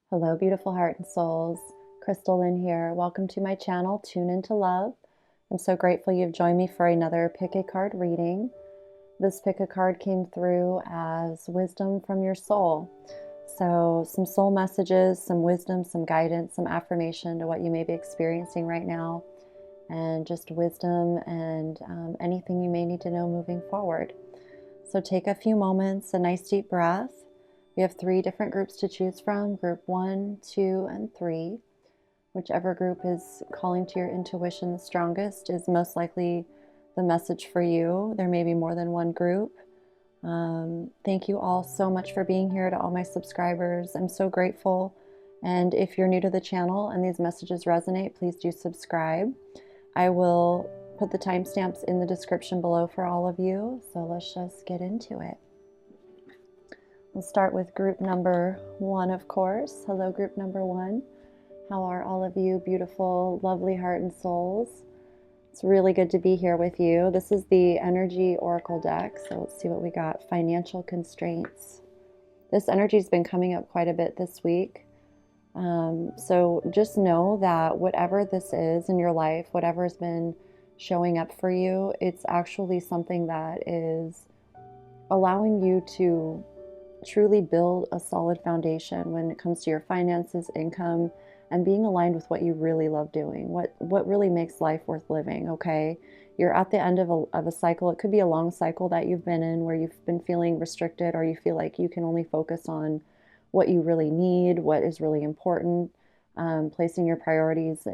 Hello, beautiful heart and souls. Crystal Lynn here. Welcome to my channel, Tune Into Love. I'm so grateful you've joined me for another pick a card reading. This pick a card came through as wisdom from your soul. So some soul messages, some wisdom, some guidance, some affirmation to what you may be experiencing right now, and just wisdom and anything you may need to know moving forward. So take a few moments, a nice deep breath. We have 3 different groups to choose from, group 1, 2, and 3. Whichever group is calling to your intuition the strongest is most likely the message for you. There may be more than one group. Thank you all so much for being here, to all my subscribers. I'm so grateful. And if you're new to the channel and these messages resonate, please do subscribe. I will put the timestamps in the description below for all of you. So let's just get into it. We'll start with group number 1, of course. Hello, group number 1. How are all of you beautiful, lovely heart and souls? It's really good to be here with you. This is the Energy Oracle deck. So let's see what we got. Financial constraints. This energy has been coming up quite a bit this week. So just know that whatever this is in your life, whatever has been showing up for you, it's actually something that is allowing you to truly build a solid foundation when it comes to your finances, income, and being aligned with what you really love doing, what really makes life worth living, okay? You're at the end of a cycle. It could be a long cycle that you've been in where you've been feeling restricted, or you feel like you can only focus on what you really need, what is really important, placing your priorities,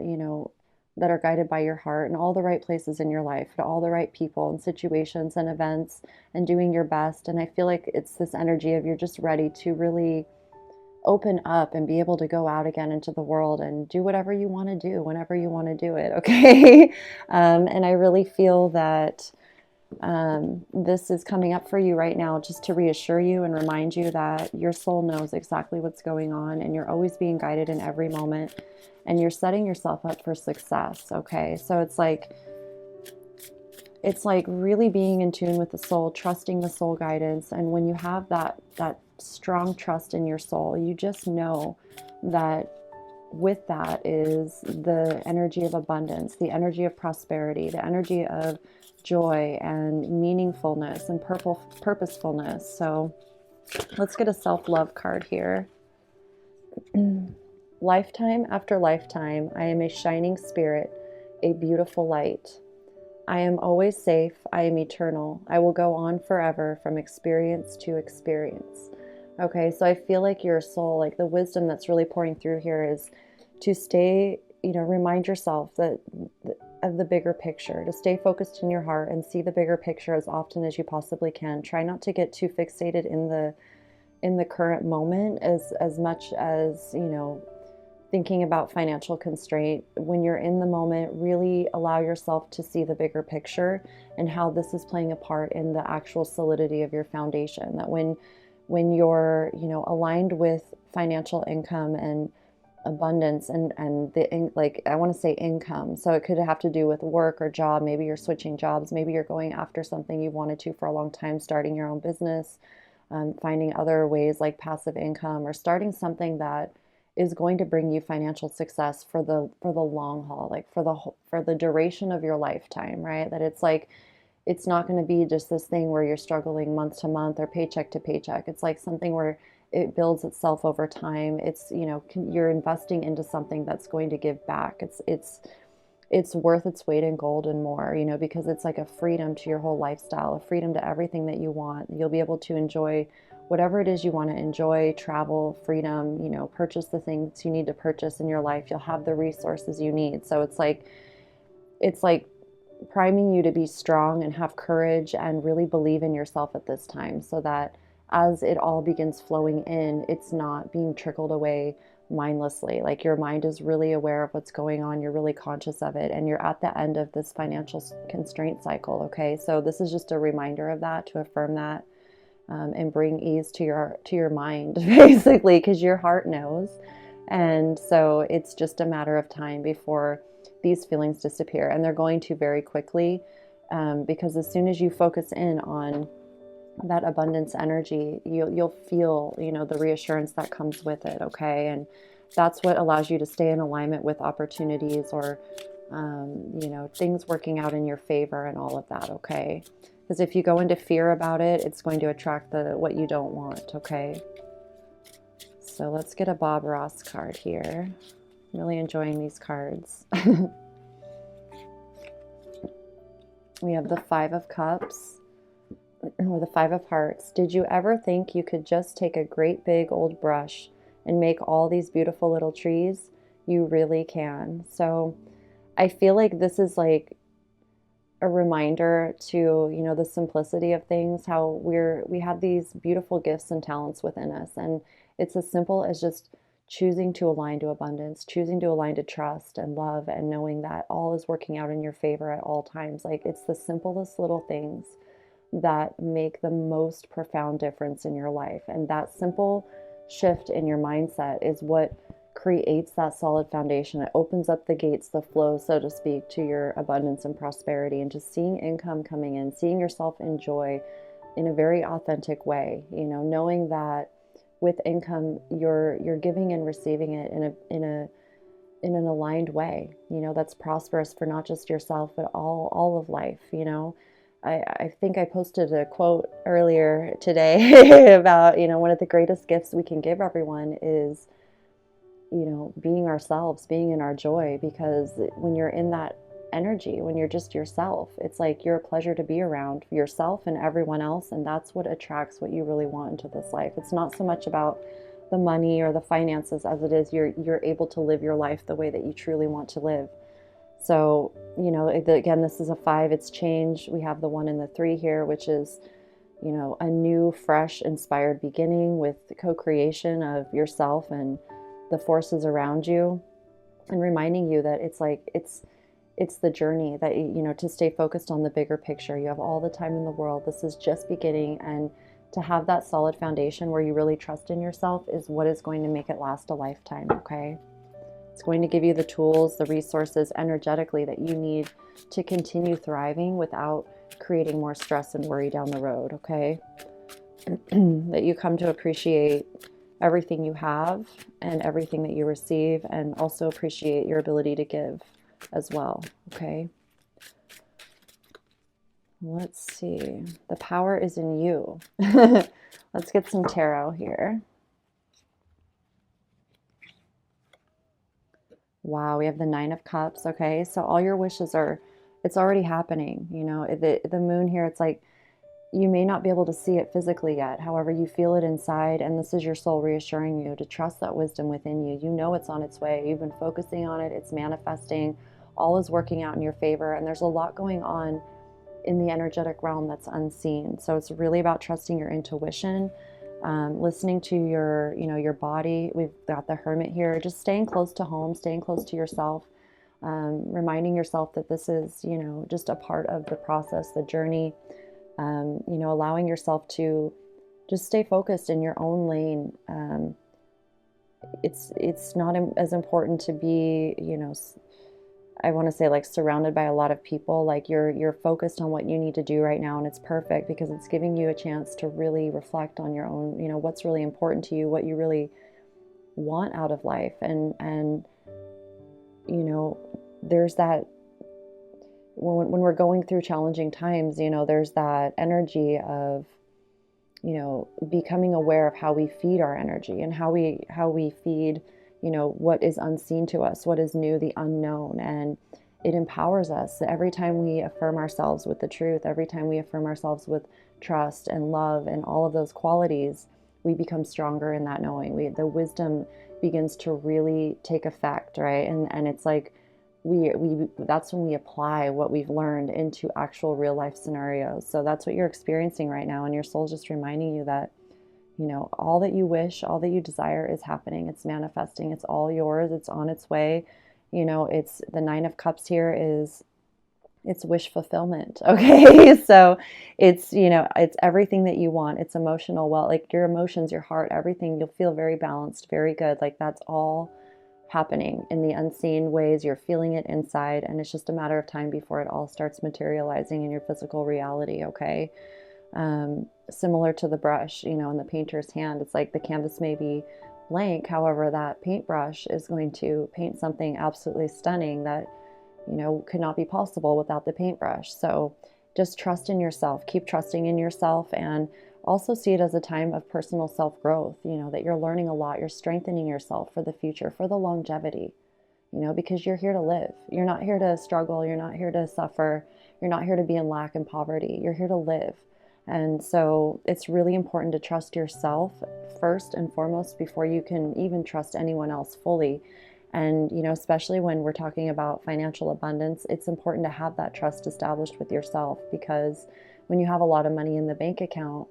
that are guided by your heart in all the right places in your life, to all the right people and situations and events, and doing your best. And I feel like it's this energy of you're just ready to really open up and be able to go out again into the world and do whatever you want to do whenever you want to do it, okay? And I really feel that this is coming up for you right now just to reassure you and remind you that your soul knows exactly what's going on, and you're always being guided in every moment, and you're setting yourself up for success, okay? So it's like really being in tune with the soul, trusting the soul guidance. And when you have that strong trust in your soul, you just know that with that is the energy of abundance, the energy of prosperity, the energy of joy and meaningfulness and purposefulness. So let's get a self-love card here. Lifetime after lifetime, I am a shining spirit, a beautiful light. I am always safe. I am eternal. I will go on forever from experience to experience. Okay, so I feel like your soul, like the wisdom that's really pouring through here is to stay, remind yourself that of the bigger picture, to stay focused in your heart and see the bigger picture as often as you possibly can. Try not to get too fixated in the current moment as much as, thinking about financial constraint. When you're in the moment, really allow yourself to see the bigger picture and how this is playing a part in the actual solidity of your foundation. That when you're, aligned with financial income and abundance and I want to say income. So it could have to do with work or job. Maybe you're switching jobs. Maybe you're going after something you've wanted to for a long time, starting your own business, finding other ways like passive income, or starting something that is going to bring you financial success for the long haul, like for the duration of your lifetime, right? That it's not going to be just this thing where you're struggling month to month or paycheck to paycheck. It's like something where it builds itself over time. It's, you're investing into something that's going to give back. It's worth its weight in gold and more, because it's like a freedom to your whole lifestyle, a freedom to everything that you want. You'll be able to enjoy whatever it is you want to enjoy, travel, freedom, purchase the things you need to purchase in your life. You'll have the resources you need. So it's like priming you to be strong and have courage and really believe in yourself at this time, so that as it all begins flowing in, it's not being trickled away mindlessly. Like your mind is really aware of what's going on. You're really conscious of it, and you're at the end of this financial constraint cycle. Okay. So this is just a reminder of that, to affirm that, and bring ease to your mind, basically, because your heart knows. And so it's just a matter of time before these feelings disappear, and they're going to very quickly, because as soon as you focus in on that abundance energy, you'll feel, the reassurance that comes with it. Okay. And that's what allows you to stay in alignment with opportunities, or things working out in your favor and all of that. Okay. Because if you go into fear about it, it's going to attract what you don't want. Okay. So let's get a Bob Ross card here. I'm really enjoying these cards. We have the Five of Cups, or the Five of Hearts. Did you ever think you could just take a great big old brush and make all these beautiful little trees? You really can. So I feel like this is like a reminder to, the simplicity of things, how we have these beautiful gifts and talents within us. And it's as simple as just choosing to align to abundance, choosing to align to trust and love, and knowing that all is working out in your favor at all times. Like, it's the simplest little things that make the most profound difference in your life. And that simple shift in your mindset is what creates that solid foundation. It opens up the gates, the flow, so to speak, to your abundance and prosperity, and just seeing income coming in, seeing yourself enjoy in a very authentic way, knowing that with income, you're giving and receiving it in an aligned way, that's prosperous for not just yourself, but all of life. I think I posted a quote earlier today about, one of the greatest gifts we can give everyone is, being ourselves, being in our joy. Because when you're in that energy, when you're just yourself, it's like you're a pleasure to be around, yourself and everyone else. And that's what attracts what you really want into this life. It's not so much about the money or the finances as it is you're able to live your life the way that you truly want to live. So, again, this is a 5, it's change. We have the 1 and the 3 here, which is, a new, fresh, inspired beginning with the co-creation of yourself and the forces around you, and reminding you that it's the journey, that, to stay focused on the bigger picture. You have all the time in the world. This is just beginning. And to have that solid foundation where you really trust in yourself is what is going to make it last a lifetime. Okay. It's going to give you the tools, the resources energetically that you need to continue thriving without creating more stress and worry down the road. Okay. That you come to appreciate everything you have and everything that you receive, and also appreciate your ability to give as well. Okay. Let's see. The power is in you. Let's get some tarot here. Wow, we have the 9 of Cups. Okay, so all your wishes it's already happening. The moon here, it's like you may not be able to see it physically yet. However, you feel it inside, and this is your soul reassuring you to trust that wisdom within you. You know it's on its way. You've been focusing on it. It's manifesting. All is working out in your favor, and there's a lot going on in the energetic realm that's unseen. So it's really about trusting your intuition, listening to your body. We've got the Hermit here, just staying close to home, staying close to yourself, reminding yourself that this is, just a part of the process, the journey, allowing yourself to just stay focused in your own lane. It's not as important to be, I want to say, like, surrounded by a lot of people. Like, you're focused on what you need to do right now, and it's perfect because it's giving you a chance to really reflect on your own, what's really important to you, what you really want out of life. And there's that when we're going through challenging times, there's that energy of, becoming aware of how we feed our energy, and how we feed, what is unseen to us, what is new, the unknown. And it empowers us. Every time we affirm ourselves with the truth, every time we affirm ourselves with trust and love and all of those qualities, we become stronger in that knowing. The wisdom begins to really take effect, right? And it's like that's when we apply what we've learned into actual real life scenarios. So that's what you're experiencing right now, and your soul's just reminding you that, all that you wish, all that you desire is happening. It's manifesting. It's all yours. It's on its way. It's the 9 of Cups here it's wish fulfillment. Okay. So it's, it's everything that you want. It's emotional. Well, like your emotions, your heart, everything, you'll feel very balanced, very good. Like, that's all happening in the unseen ways. You're feeling it inside, and it's just a matter of time before it all starts materializing in your physical reality. Okay. Similar to the brush, in the painter's hand. It's like the canvas may be blank. However, that paintbrush is going to paint something absolutely stunning that, could not be possible without the paintbrush. So just trust in yourself, keep trusting in yourself, and also see it as a time of personal self-growth, that you're learning a lot, you're strengthening yourself for the future, for the longevity, because you're here to live. You're not here to struggle. You're not here to suffer. You're not here to be in lack and poverty. You're here to live. And so it's really important to trust yourself first and foremost before you can even trust anyone else fully. And, especially when we're talking about financial abundance, it's important to have that trust established with yourself, because when you have a lot of money in the bank account,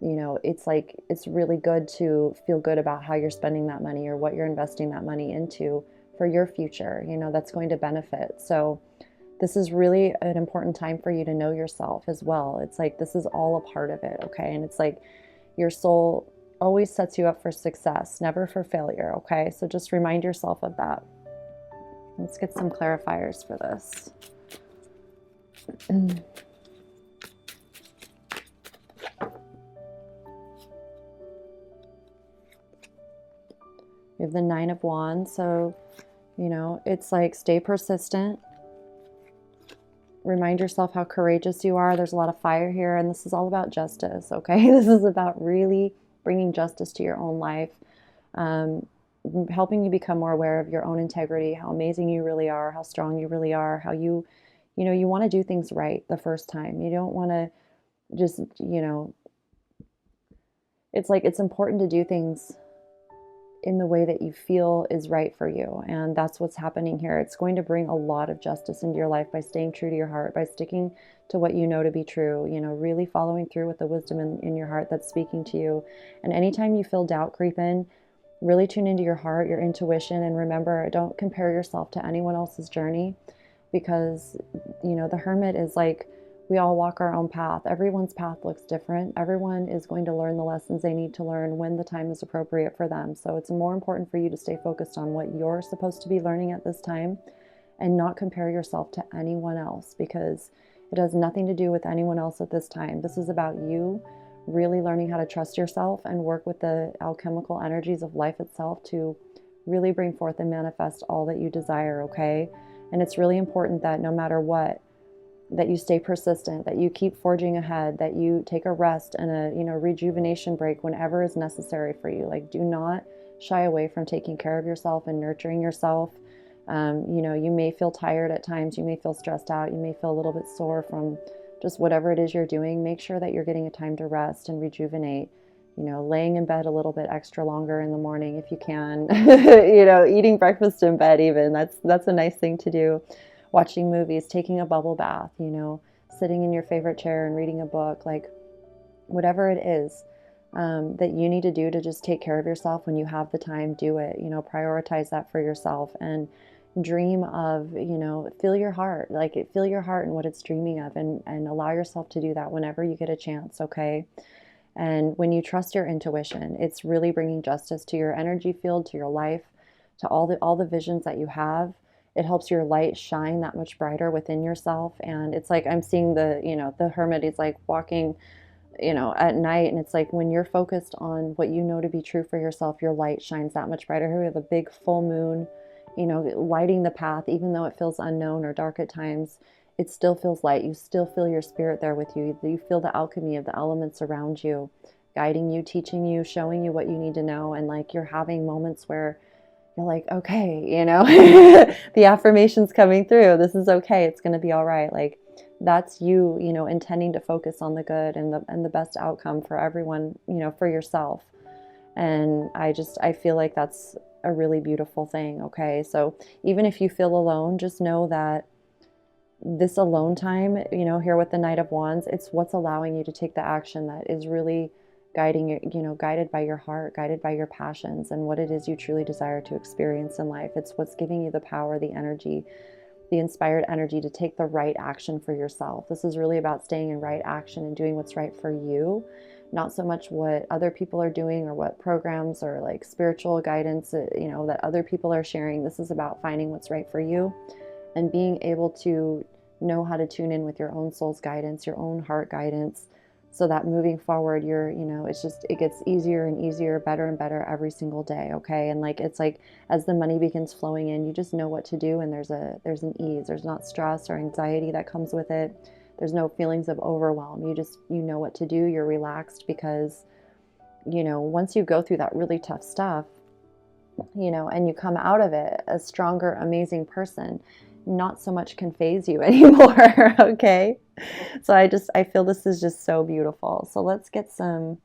it's really good to feel good about how you're spending that money or what you're investing that money into for your future, that's going to benefit. So this is really an important time for you to know yourself as well. It's like this is all a part of it, okay? And it's like your soul always sets you up for success, never for failure, okay? So just remind yourself of that. Let's get some clarifiers for this. We have the Nine of Wands. So, it's like stay persistent. Remind yourself how courageous you are. There's a lot of fire here, and this is all about justice, okay? This is about really bringing justice to your own life, helping you become more aware of your own integrity, how amazing you really are, how strong you really are, how you want to do things right the first time. You don't want to just, it's like it's important to do things in the way that you feel is right for you. And that's what's happening here. It's going to bring a lot of justice into your life by staying true to your heart, by sticking to what you know to be true, really following through with the wisdom in your heart that's speaking to you. And anytime you feel doubt creep in, really tune into your heart, your intuition, and remember, don't compare yourself to anyone else's journey, because, the Hermit is like, we all walk our own path. Everyone's path looks different. Everyone is going to learn the lessons they need to learn when the time is appropriate for them. So it's more important for you to stay focused on what you're supposed to be learning at this time and not compare yourself to anyone else, because it has nothing to do with anyone else at this time. This is about you really learning how to trust yourself and work with the alchemical energies of life itself to really bring forth and manifest all that you desire, okay? And it's really important that no matter what, that you stay persistent, that you keep forging ahead, that you take a rest and a rejuvenation break whenever is necessary for you. Like, do not shy away from taking care of yourself and nurturing yourself. You may feel tired at times, you may feel stressed out, you may feel a little bit sore from just whatever it is you're doing. Make sure that you're getting a time to rest and rejuvenate. Laying in bed a little bit extra longer in the morning if you can. Eating breakfast in bed even. That's a nice thing to do. Watching movies, taking a bubble bath, sitting in your favorite chair and reading a book, like whatever it is that you need to do to just take care of yourself when you have the time, do it. Prioritize that for yourself and dream of, feel your heart, feel your heart and what it's dreaming of, and allow yourself to do that whenever you get a chance, okay? And when you trust your intuition, it's really bringing justice to your energy field, to your life, to all the visions that you have. It helps your light shine that much brighter within yourself. And it's like I'm seeing the Hermit is like walking, at night. And it's like when you're focused on what you know to be true for yourself, your light shines that much brighter. Here we have a big full moon, lighting the path, even though it feels unknown or dark at times. It still feels light. You still feel your spirit there with you. You feel the alchemy of the elements around you, guiding you, teaching you, showing you what you need to know. And like you're having moments where you're like, okay, the affirmations coming through. This is okay. It's going to be all right. Like that's you, intending to focus on the good and the best outcome for everyone, for yourself. And I feel like that's a really beautiful thing. Okay. So even if you feel alone, just know that this alone time, here with the Knight of Wands, it's what's allowing you to take the action that is really guiding you, guided by your heart, guided by your passions and what it is you truly desire to experience in life. It's what's giving you the power, the energy, the inspired energy to take the right action for yourself. This is really about staying in right action and doing what's right for you, not so much what other people are doing or what programs or like spiritual guidance, that other people are sharing. This is about finding what's right for you and being able to know how to tune in with your own soul's guidance, your own heart guidance, so that moving forward, you're, it gets easier and easier, better and better every single day. Okay. And like, it's like, as the money begins flowing in, you just know what to do. And there's an ease, there's not stress or anxiety that comes with it. There's no feelings of overwhelm. You know what to do. You're relaxed because, once you go through that really tough stuff, and you come out of it a stronger, amazing person, not so much can phase you anymore. Okay. So I feel this is just so beautiful. So let's get some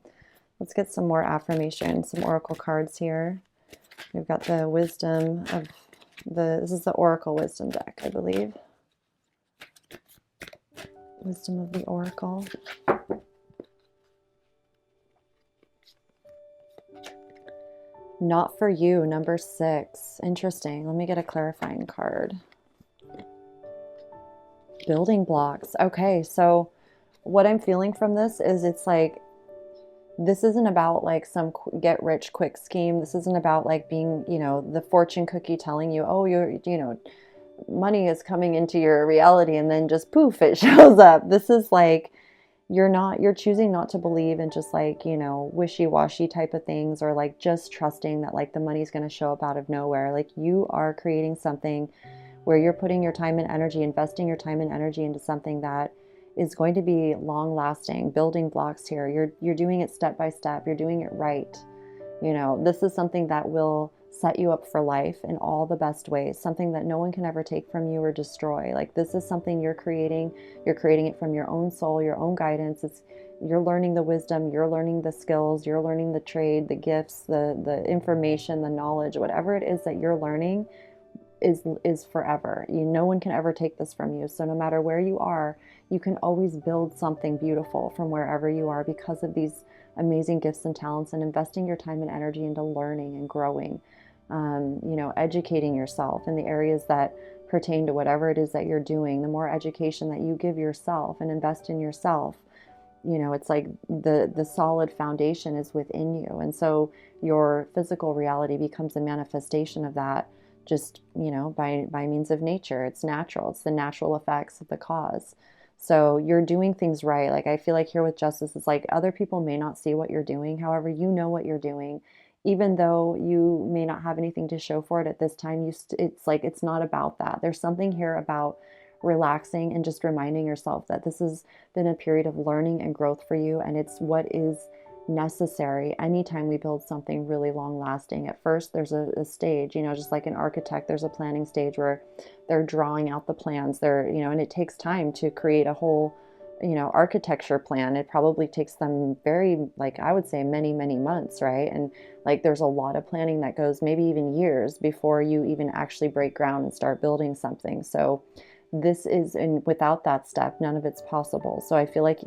more affirmation, some oracle cards here. We've got the wisdom of this is the Oracle Wisdom deck, I believe. Wisdom of the Oracle. Not for you, number 6. Interesting. Let me get a clarifying card. Building blocks. Okay, so what I'm feeling from this is it's like, this isn't about like some get rich quick scheme. This isn't about like being, the fortune cookie telling you, oh, money is coming into your reality and then just poof, it shows up. This is like, you're choosing not to believe in just like, wishy-washy type of things, or like just trusting that like the money's going to show up out of nowhere. Like, you are creating something where you're putting your time and energy, investing your time and energy into something that is going to be long lasting. Building blocks here. You're doing it step by step. You're doing it right. This is something that will set you up for life in all the best ways, something that no one can ever take from you or destroy. Like, this is something you're creating it from your own soul, your own guidance. You're learning the wisdom, you're learning the skills, you're learning the trade, the gifts, the information, the knowledge, whatever it is that you're learning is forever. No one can ever take this from you. So no matter where you are, you can always build something beautiful from wherever you are because of these amazing gifts and talents, and investing your time and energy into learning and growing, educating yourself in the areas that pertain to whatever it is that you're doing. The more education that you give yourself and invest in yourself, it's like the solid foundation is within you. And so your physical reality becomes a manifestation of that, just, by means of nature. It's natural. It's the natural effects of the cause. So you're doing things right. Like, I feel like here with justice, it's like other people may not see what you're doing. However, you know what you're doing. Even though you may not have anything to show for it at this time, it's like, it's not about that. There's something here about relaxing and just reminding yourself that this has been a period of learning and growth for you. And it's what is necessary anytime we build something really long lasting. At first, there's a stage, just like an architect, there's a planning stage where they're drawing out the plans. And it takes time to create a whole, architecture plan. It probably takes them I would say many, many months, right? And like, there's a lot of planning that goes maybe even years before you even actually break ground and start building something. So and without that step, none of it's possible. So I feel like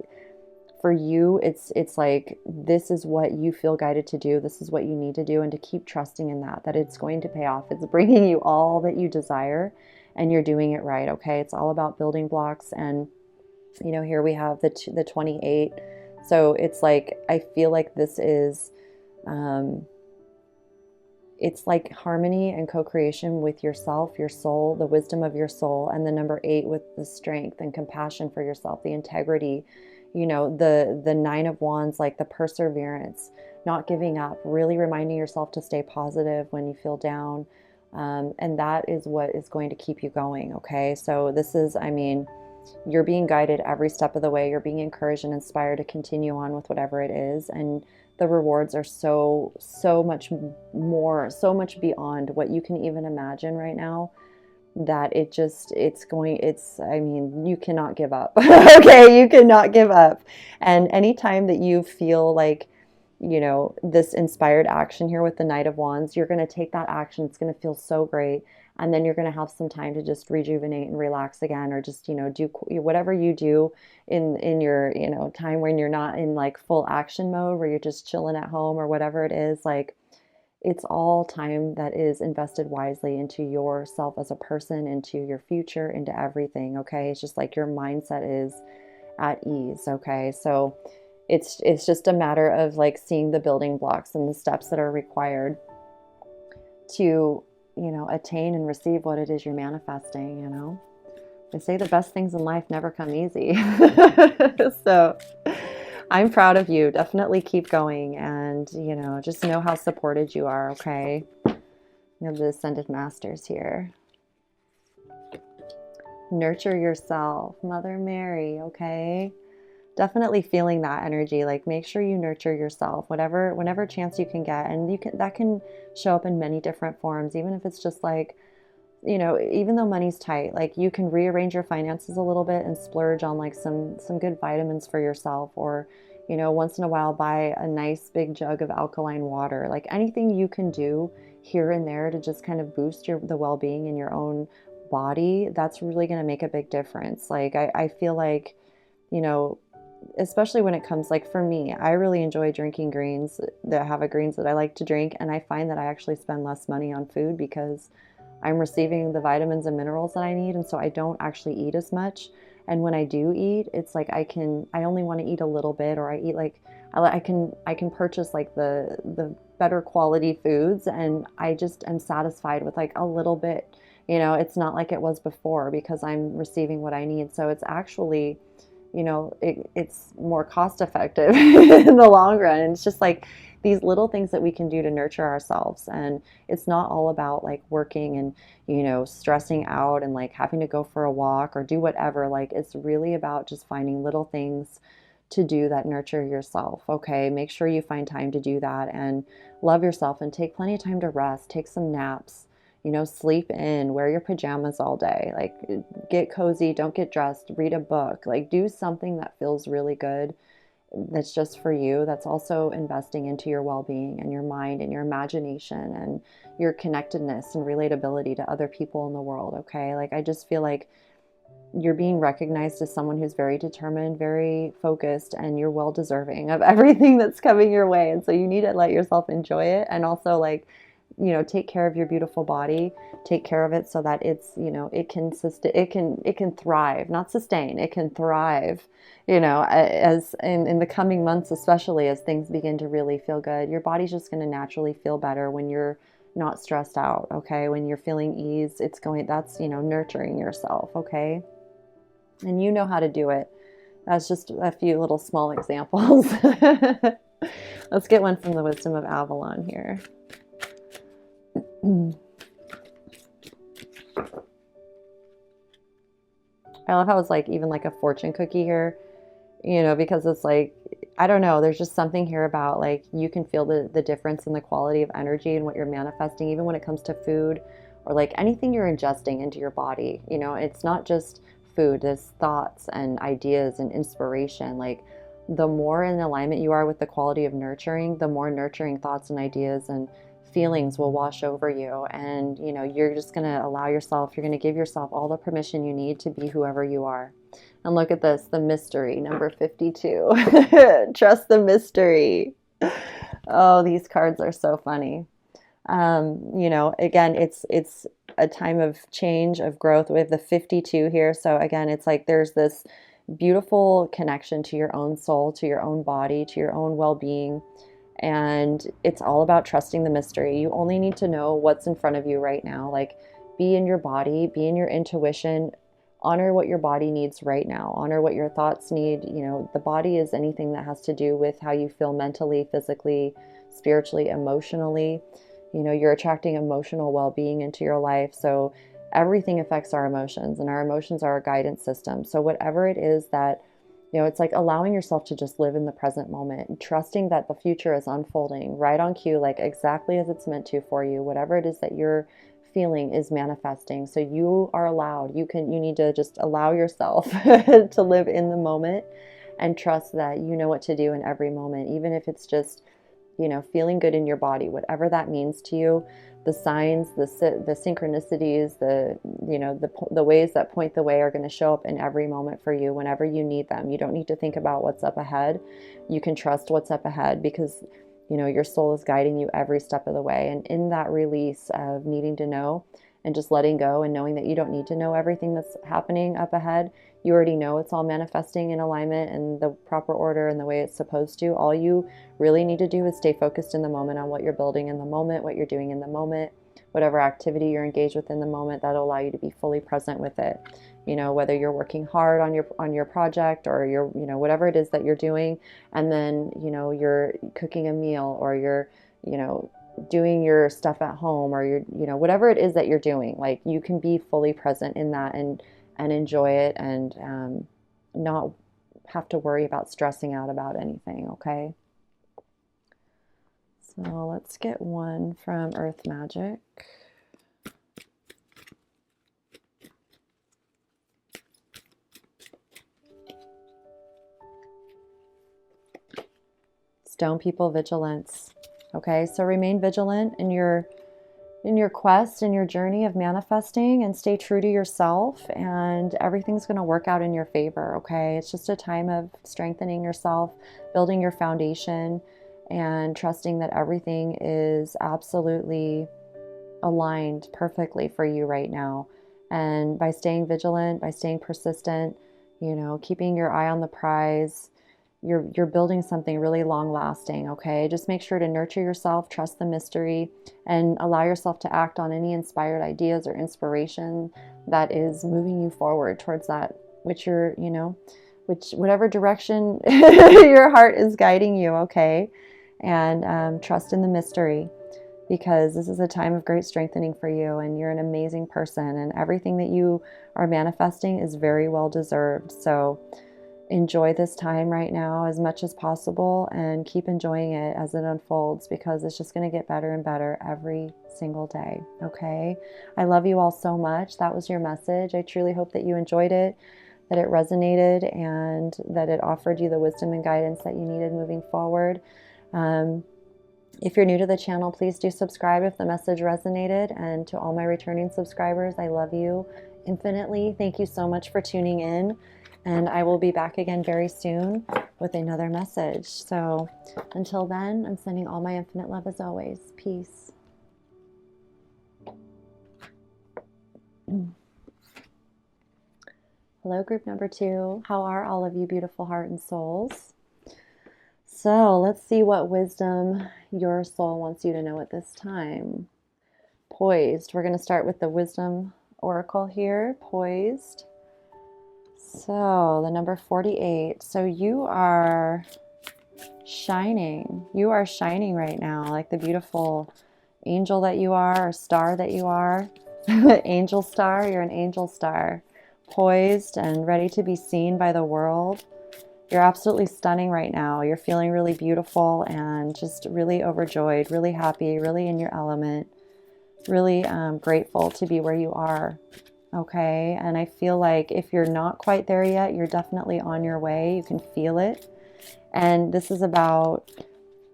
for you, it's like, this is what you feel guided to do. This is what you need to do, and to keep trusting in that it's going to pay off. It's bringing you all that you desire, and you're doing it right. Okay. It's all about building blocks. And, here we have the 28. So it's like, I feel like this is, it's like harmony and co-creation with yourself, your soul, the wisdom of your soul, and the number 8 with the strength and compassion for yourself, the integrity, the 9 of Wands, like the perseverance, not giving up, really reminding yourself to stay positive when you feel down. And that is what is going to keep you going. Okay. So this is, you're being guided every step of the way. You're being encouraged and inspired to continue on with whatever it is. And the rewards are so much more, so much beyond what you can even imagine right now, that you cannot give up. Okay. You cannot give up. And anytime that you feel like, this inspired action here with the Knight of Wands, you're going to take that action. It's going to feel so great. And then you're going to have some time to just rejuvenate and relax again, or just, do whatever you do in your, time when you're not in like full action mode, where you're just chilling at home or whatever it is. Like, it's all time that is invested wisely into yourself as a person, into your future, into everything. Okay. It's just like your mindset is at ease. Okay. So it's just a matter of like seeing the building blocks and the steps that are required to, attain and receive what it is you're manifesting. They say the best things in life never come easy. So I'm proud of you. Definitely keep going, and just know how supported you are, okay? You have the Ascended Masters here. Nurture yourself, Mother Mary, okay? Definitely feeling that energy. Like, make sure you nurture yourself, whenever chance you can get. And that can show up in many different forms, even if it's just like, even though money's tight, like you can rearrange your finances a little bit and splurge on like some good vitamins for yourself, or once in a while buy a nice big jug of alkaline water. Like, anything you can do here and there to just kind of boost the well-being in your own body, that's really going to make a big difference. Like, I feel like, especially when it comes, like for me, I really enjoy drinking greens that have a greens that I like to drink, and I find that I actually spend less money on food because I'm receiving the vitamins and minerals that I need, and so I don't actually eat as much. And when I do eat, it's like I only want to eat a little bit, or I eat like I can purchase like the better quality foods, and I just am satisfied with like a little bit. It's not like it was before because I'm receiving what I need. So it's actually, it's more cost effective in the long run. And it's just like these little things that we can do to nurture ourselves. And it's not all about like working and, stressing out and like having to go for a walk or do whatever. Like, it's really about just finding little things to do that nurture yourself. Okay. Make sure you find time to do that and love yourself, and take plenty of time to rest, take some naps. Sleep in, wear your pajamas all day, like get cozy, don't get dressed, read a book, like do something that feels really good, that's just for you, that's also investing into your well-being and your mind and your imagination and your connectedness and relatability to other people in the world, okay? Like, I just feel like you're being recognized as someone who's very determined, very focused, and you're well deserving of everything that's coming your way. And so you need to let yourself enjoy it, and also like, take care of your beautiful body, take care of it so that it's, it can thrive, not sustain, it can thrive, as in the coming months, especially as things begin to really feel good. Your body's just going to naturally feel better when you're not stressed out, okay? When you're feeling ease, that's, nurturing yourself, okay? And you know how to do it. That's just a few little small examples. Let's get one from the Wisdom of Avalon here. I love how it's like even like a fortune cookie here, because it's like, I don't know, there's just something here about like you can feel the difference in the quality of energy and what you're manifesting, even when it comes to food or like anything you're ingesting into your body. It's not just food, there's thoughts and ideas and inspiration. Like, the more in alignment you are with the quality of nurturing, the more nurturing thoughts and ideas and feelings will wash over you. And you're just going to allow yourself, you're going to give yourself all the permission you need to be whoever you are. And look at this, the mystery, number 52. Trust the mystery. Oh, these cards are so funny. Again, it's a time of change, of growth. We have the 52 here. So again, it's like there's this beautiful connection to your own soul, to your own body, to your own well-being. And it's all about trusting the mystery. You only need to know what's in front of you right now. Like, be in your body, be in your intuition, honor what your body needs right now, honor what your thoughts need. The body is anything that has to do with how you feel mentally, physically, spiritually, emotionally. You're attracting emotional well-being into your life. So everything affects our emotions, and our emotions are our guidance system. So whatever it is that, it's like allowing yourself to just live in the present moment and trusting that the future is unfolding right on cue, like exactly as it's meant to for you. Whatever it is that you're feeling is manifesting. So you are allowed, you need to just allow yourself to live in the moment and trust that you know what to do in every moment, even if it's just, feeling good in your body, whatever that means to you. The signs, the synchronicities, the ways that point the way are going to show up in every moment for you whenever you need them. You don't need to think about what's up ahead. You can trust what's up ahead because, your soul is guiding you every step of the way. And in that release of needing to know and just letting go and knowing that you don't need to know everything that's happening up ahead, you already know it's all manifesting in alignment in the proper order and the way it's supposed to. All you really need to do is stay focused in the moment on what you're building in the moment, what you're doing in the moment, whatever activity you're engaged with in the moment. That'll allow you to be fully present with it. you know, whether you're working hard on your project, or you're, you know, whatever it is that you're doing, and then, you know, you're cooking a meal, or you're, you know, doing your stuff at home, or you're, you know, whatever it is that you're doing, like, you can be fully present in that, and enjoy it, and not have to worry about stressing out about anything. Okay. So let's get one from Earth Magic. Stone People Vigilance. Okay, so remain vigilant in your quest, in your journey of manifesting, and stay true to yourself, and everything's going to work out in your favor. Okay, it's just a time of strengthening yourself, building your foundation, and trusting that everything is absolutely aligned perfectly for you right now. And by staying vigilant, by staying persistent, you know, keeping your eye on the prize, you're building something really long lasting. Okay, just make sure to nurture yourself, trust the mystery, and allow yourself to act on any inspired ideas or inspiration that is moving you forward towards that which you're, you know, whatever direction your heart is guiding you. Okay, and trust in the mystery, because this is a time of great strengthening for you, and you're an amazing person, and everything that you are manifesting is very well deserved. So enjoy this time right now as much as possible, and keep enjoying it as it unfolds, because it's just going to get better and better every single day. Okay, I love you all so much. That was your message. I truly hope that you enjoyed it, that it resonated, and that it offered you the wisdom and guidance that you needed moving forward. If you're new to the channel, please do subscribe if the message resonated. And to all my returning subscribers, I love you infinitely. Thank you so much for tuning in. And I will be back again very soon with another message. So until then, I'm sending all my infinite love as always. Peace. Hello, group number 2. How are all of you beautiful heart and souls? So let's see what wisdom your soul wants you to know at this time. Poised. We're going to start with the wisdom oracle here. Poised. So the number 48. So you are shining. You are shining right now, like the beautiful angel that you are, or star that you are. Angel star. You're an angel star. Poised and ready to be seen by the world. You're absolutely stunning right now. You're feeling really beautiful and just really overjoyed, really happy, really in your element, really grateful to be where you are. Okay, and I feel like if you're not quite there yet, you're definitely on your way. You can feel it. And this is about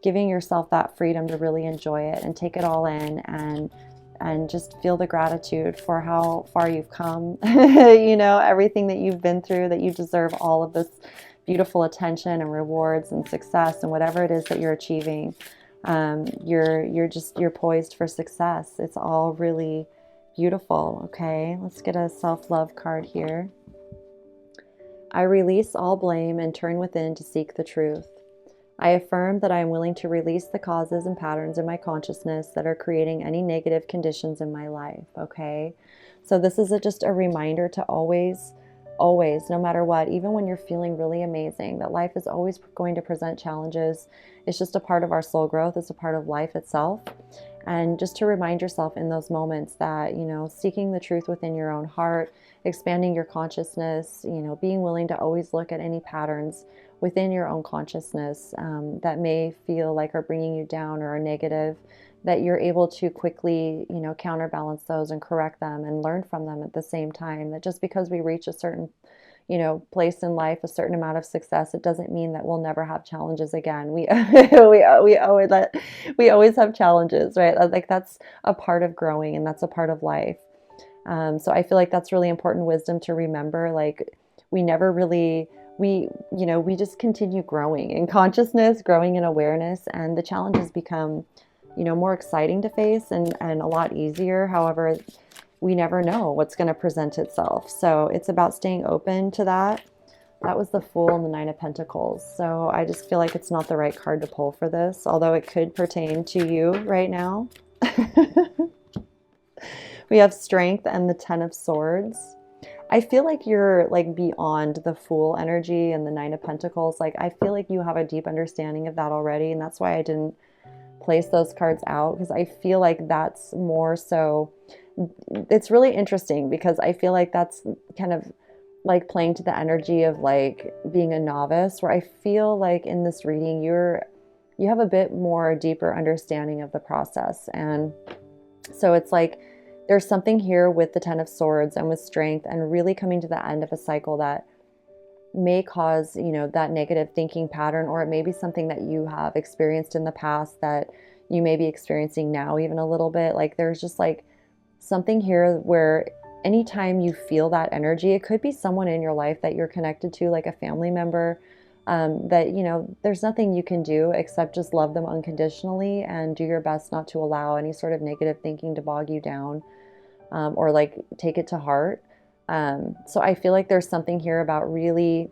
giving yourself that freedom to really enjoy it and take it all in, and just feel the gratitude for how far you've come. You know, everything that you've been through, that you deserve all of this beautiful attention and rewards and success, and whatever it is that you're achieving. You're poised for success. It's all really beautiful. Okay, let's get a self-love card here. I release all blame and turn within to seek the truth. I affirm that I am willing to release the causes and patterns in my consciousness that are creating any negative conditions in my life. Okay, so this is just a reminder to always, no matter what, even when you're feeling really amazing, that life is always going to present challenges. It's just a part of our soul growth. It's a part of life itself. And just to remind yourself in those moments that, you know, seeking the truth within your own heart, expanding your consciousness, you know, being willing to always look at any patterns within your own consciousness that may feel like are bringing you down or are negative, that you're able to quickly, you know, counterbalance those and correct them and learn from them at the same time. That just because we reach a certain, you know, place in life, a certain amount of success, it doesn't mean that we'll never have challenges again. We always have challenges, right? Like that's a part of growing, and that's a part of life. So I feel like that's really important wisdom to remember. Like we never really, we just continue growing in consciousness, growing in awareness, and the challenges become, you know, more exciting to face and a lot easier. However, we never know what's going to present itself. So it's about staying open to that. That was the Fool and the Nine of Pentacles. So I just feel like it's not the right card to pull for this, although it could pertain to you right now. We have Strength and the Ten of Swords. I feel like you're like beyond the Fool energy and the Nine of Pentacles. Like I feel like you have a deep understanding of that already, and that's why I didn't place those cards out, because I feel like that's more so, it's really interesting because I feel like that's kind of like playing to the energy of like being a novice, where I feel like in this reading you have a bit more deeper understanding of the process. And so it's like there's something here with the Ten of Swords and with strength and really coming to the end of a cycle that may cause, that negative thinking pattern, or it may be something that you have experienced in the past that you may be experiencing now, even a little bit. Like there's just like something here where anytime you feel that energy, it could be someone in your life that you're connected to, like a family member, that, there's nothing you can do except just love them unconditionally and do your best not to allow any sort of negative thinking to bog you down, or like take it to heart. So I feel like there's something here about really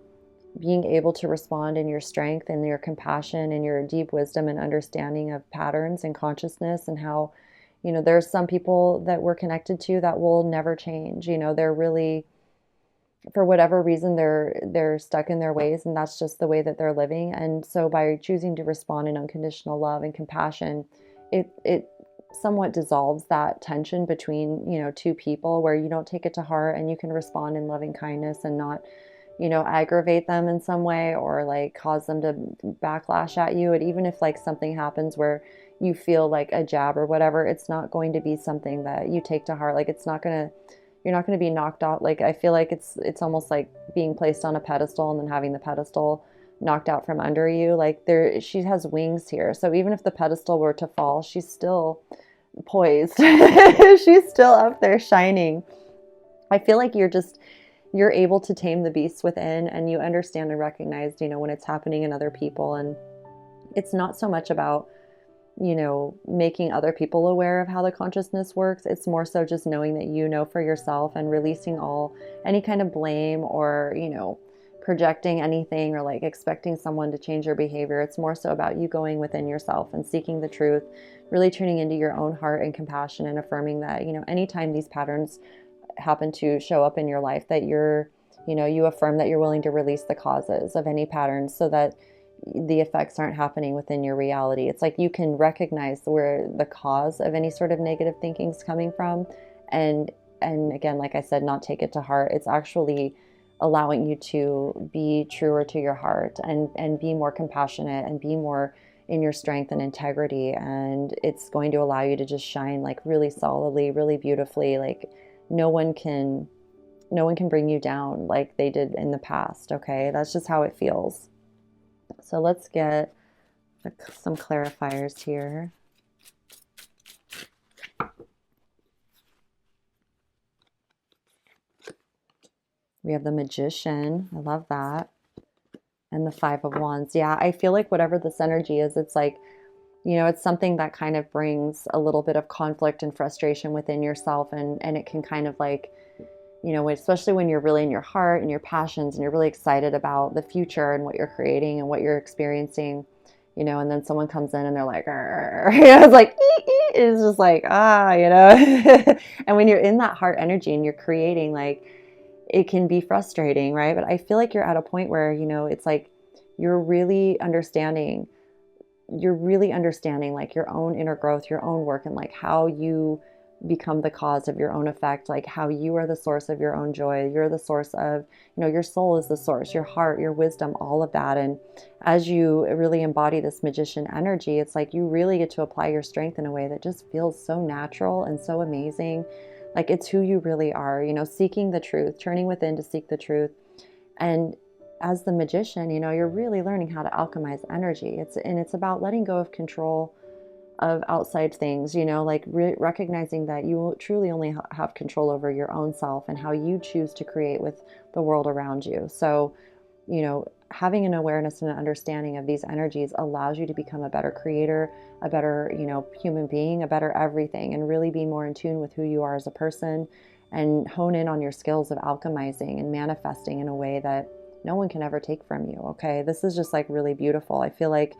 being able to respond in your strength and your compassion and your deep wisdom and understanding of patterns and consciousness, and how, there's some people that we're connected to that will never change. They're really, for whatever reason, they're stuck in their ways, and that's just the way that they're living. And so by choosing to respond in unconditional love and compassion, it somewhat dissolves that tension between, two people, where you don't take it to heart and you can respond in loving kindness and not, aggravate them in some way or like cause them to backlash at you. And even if like something happens where you feel like a jab or whatever, it's not going to be something that you take to heart. Like you're not going to be knocked out. Like I feel like it's almost like being placed on a pedestal and then having the pedestal knocked out from under you. Like she has wings here. So even if the pedestal were to fall, she's still poised. She's still up there shining. I feel like you're able to tame the beasts within, and you understand and recognize, when it's happening in other people. And it's not so much about, making other people aware of how the consciousness works. It's more so just knowing that for yourself, and releasing any kind of blame or, projecting anything or like expecting someone to change your behavior. It's more so about you going within yourself and seeking the truth, really tuning into your own heart and compassion, and affirming that, anytime these patterns happen to show up in your life, that you affirm that you're willing to release the causes of any patterns so that the effects aren't happening within your reality. It's like you can recognize where the cause of any sort of negative thinking is coming from, and again, like I said, not take it to heart. It's actually allowing you to be truer to your heart and be more compassionate and be more in your strength and integrity. And it's going to allow you to just shine like really solidly, really beautifully. Like no one can bring you down like they did in the past. Okay. That's just how it feels. So let's get some clarifiers here. We have the Magician. I love that. And the Five of Wands. Yeah, I feel like whatever this energy is, it's like, it's something that kind of brings a little bit of conflict and frustration within yourself. And it can kind of like, especially when you're really in your heart and your passions and you're really excited about the future and what you're creating and what you're experiencing, and then someone comes in and they're like, it's like, it's just like, and when you're in that heart energy and you're creating, like, it can be frustrating, right? But I feel like you're at a point where, it's like you're really understanding like your own inner growth, your own work, and like how you become the cause of your own effect, like how you are the source of your own joy. You're the source of, your soul is the source, your heart, your wisdom, all of that. And as you really embody this magician energy, it's like you really get to apply your strength in a way that just feels so natural and so amazing. Like it's who you really are, seeking the truth, turning within to seek the truth. And as the magician, you're really learning how to alchemize energy. It's about letting go of control of outside things, like recognizing that you truly only have control over your own self and how you choose to create with the world around you. So, having an awareness and an understanding of these energies allows you to become a better creator, a better, human being, a better everything, and really be more in tune with who you are as a person, and hone in on your skills of alchemizing and manifesting in a way that no one can ever take from you. Okay. This is just like really beautiful. I feel like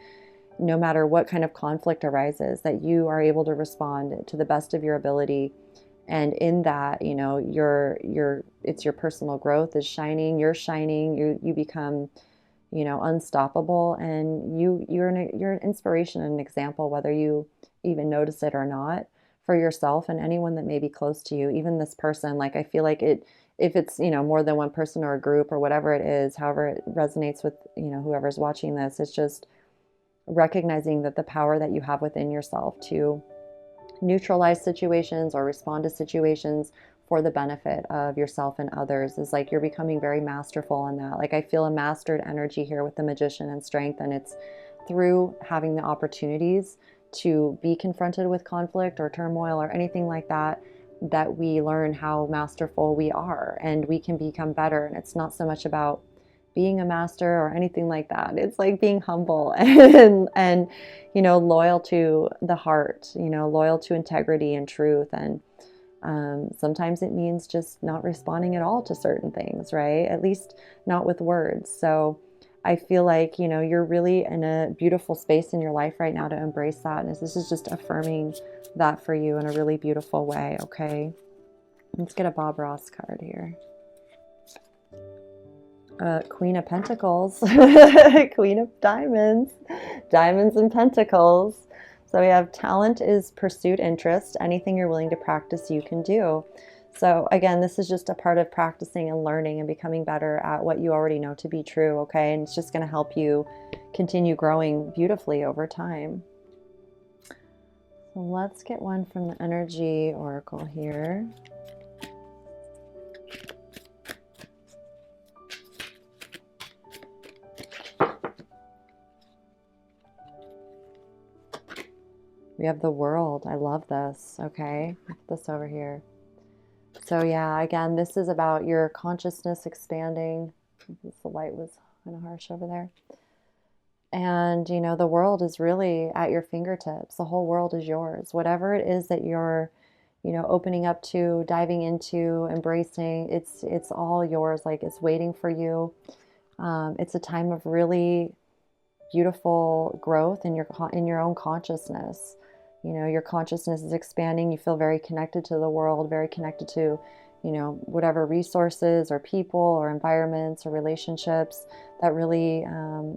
no matter what kind of conflict arises, that you are able to respond to the best of your ability And in that, you know, it's your personal growth is shining, you're shining, you become, you know, unstoppable, and you're an inspiration and an example, whether you even notice it or not, for yourself and anyone that may be close to you. Even this person, like, I feel like it, if it's, you know, more than one person or a group or whatever it is, however it resonates with, you know, whoever's watching this, it's just recognizing that the power that you have within yourself to neutralize situations or respond to situations for the benefit of yourself and others is like you're becoming very masterful in that. Like, I feel a mastered energy here with the magician and strength, and it's through having the opportunities to be confronted with conflict or turmoil or anything like that, that we learn how masterful we are and we can become better. And it's not so much about being a master or anything like that. It's like being humble and you know, loyal to the heart, you know, loyal to integrity and truth. And sometimes it means just not responding at all to certain things, right? At least not with words. So I feel like, you know, you're really in a beautiful space in your life right now to embrace that. And this is just affirming that for you in a really beautiful way. Okay. Let's get a Bob Ross card here. Queen of Pentacles, Queen of Diamonds, Diamonds and Pentacles. So we have talent is pursued interest. Anything you're willing to practice, you can do. So again, this is just a part of practicing and learning and becoming better at what you already know to be true, okay? And it's just going to help you continue growing beautifully over time. So let's get one from the Energy Oracle here. We have the World. I love this. Okay, put this over here. So yeah, again, this is about your consciousness expanding. The light was kind of harsh over there. And, you know, the world is really at your fingertips. The whole world is yours. Whatever it is that you're, you know, opening up to, diving into, embracing, it's all yours. Like, it's waiting for you. It's a time of really beautiful growth in your own consciousness. You know, your consciousness is expanding. You feel very connected to the world, very connected to, you know, whatever resources or people or environments or relationships that really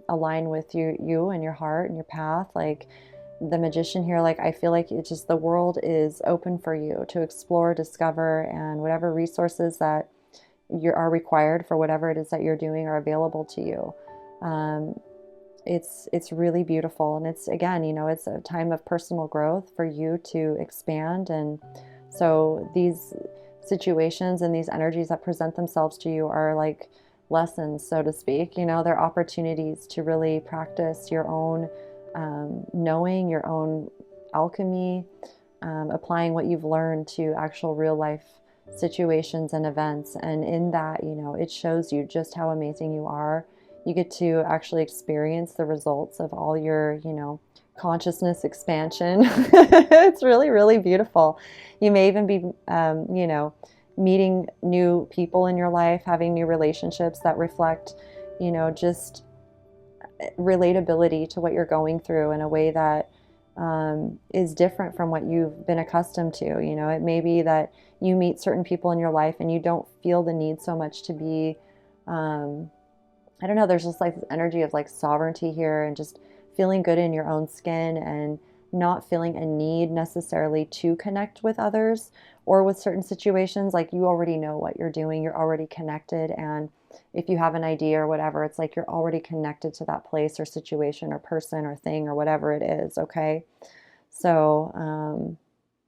align with you and your heart and your path. Like the Magician here, like, I feel like it's just the world is open for you to explore, discover, and whatever resources that are required for whatever it is that you're doing are available to you. It's really beautiful. And it's, again, you know, it's a time of personal growth for you to expand. And so these situations and these energies that present themselves to you are like lessons, so to speak. You know, they're opportunities to really practice your own knowing, your own alchemy, applying what you've learned to actual real life situations and events. And in that, you know, it shows you just how amazing you are. You get to actually experience the results of all your, you know, consciousness expansion. It's really, really beautiful. You may even be, you know, meeting new people in your life, having new relationships that reflect, you know, just relatability to what you're going through in a way that is different from what you've been accustomed to. You know, it may be that you meet certain people in your life and you don't feel the need so much to be, I don't know, there's just like this energy of like sovereignty here and just feeling good in your own skin and not feeling a need necessarily to connect with others or with certain situations. Like, you already know what you're doing, you're already connected. And if you have an idea or whatever, it's like you're already connected to that place or situation or person or thing or whatever it is. Okay. So,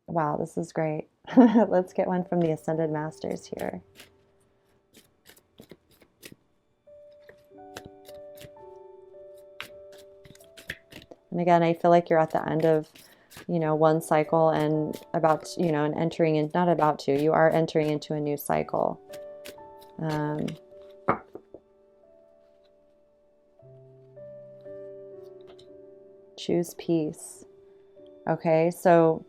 wow, this is great. Let's get one from the Ascended Masters here. And again, I feel like you're at the end of, you know, one cycle and about, you know, and entering in, not about to, you are entering into a new cycle. Choose peace. Okay, so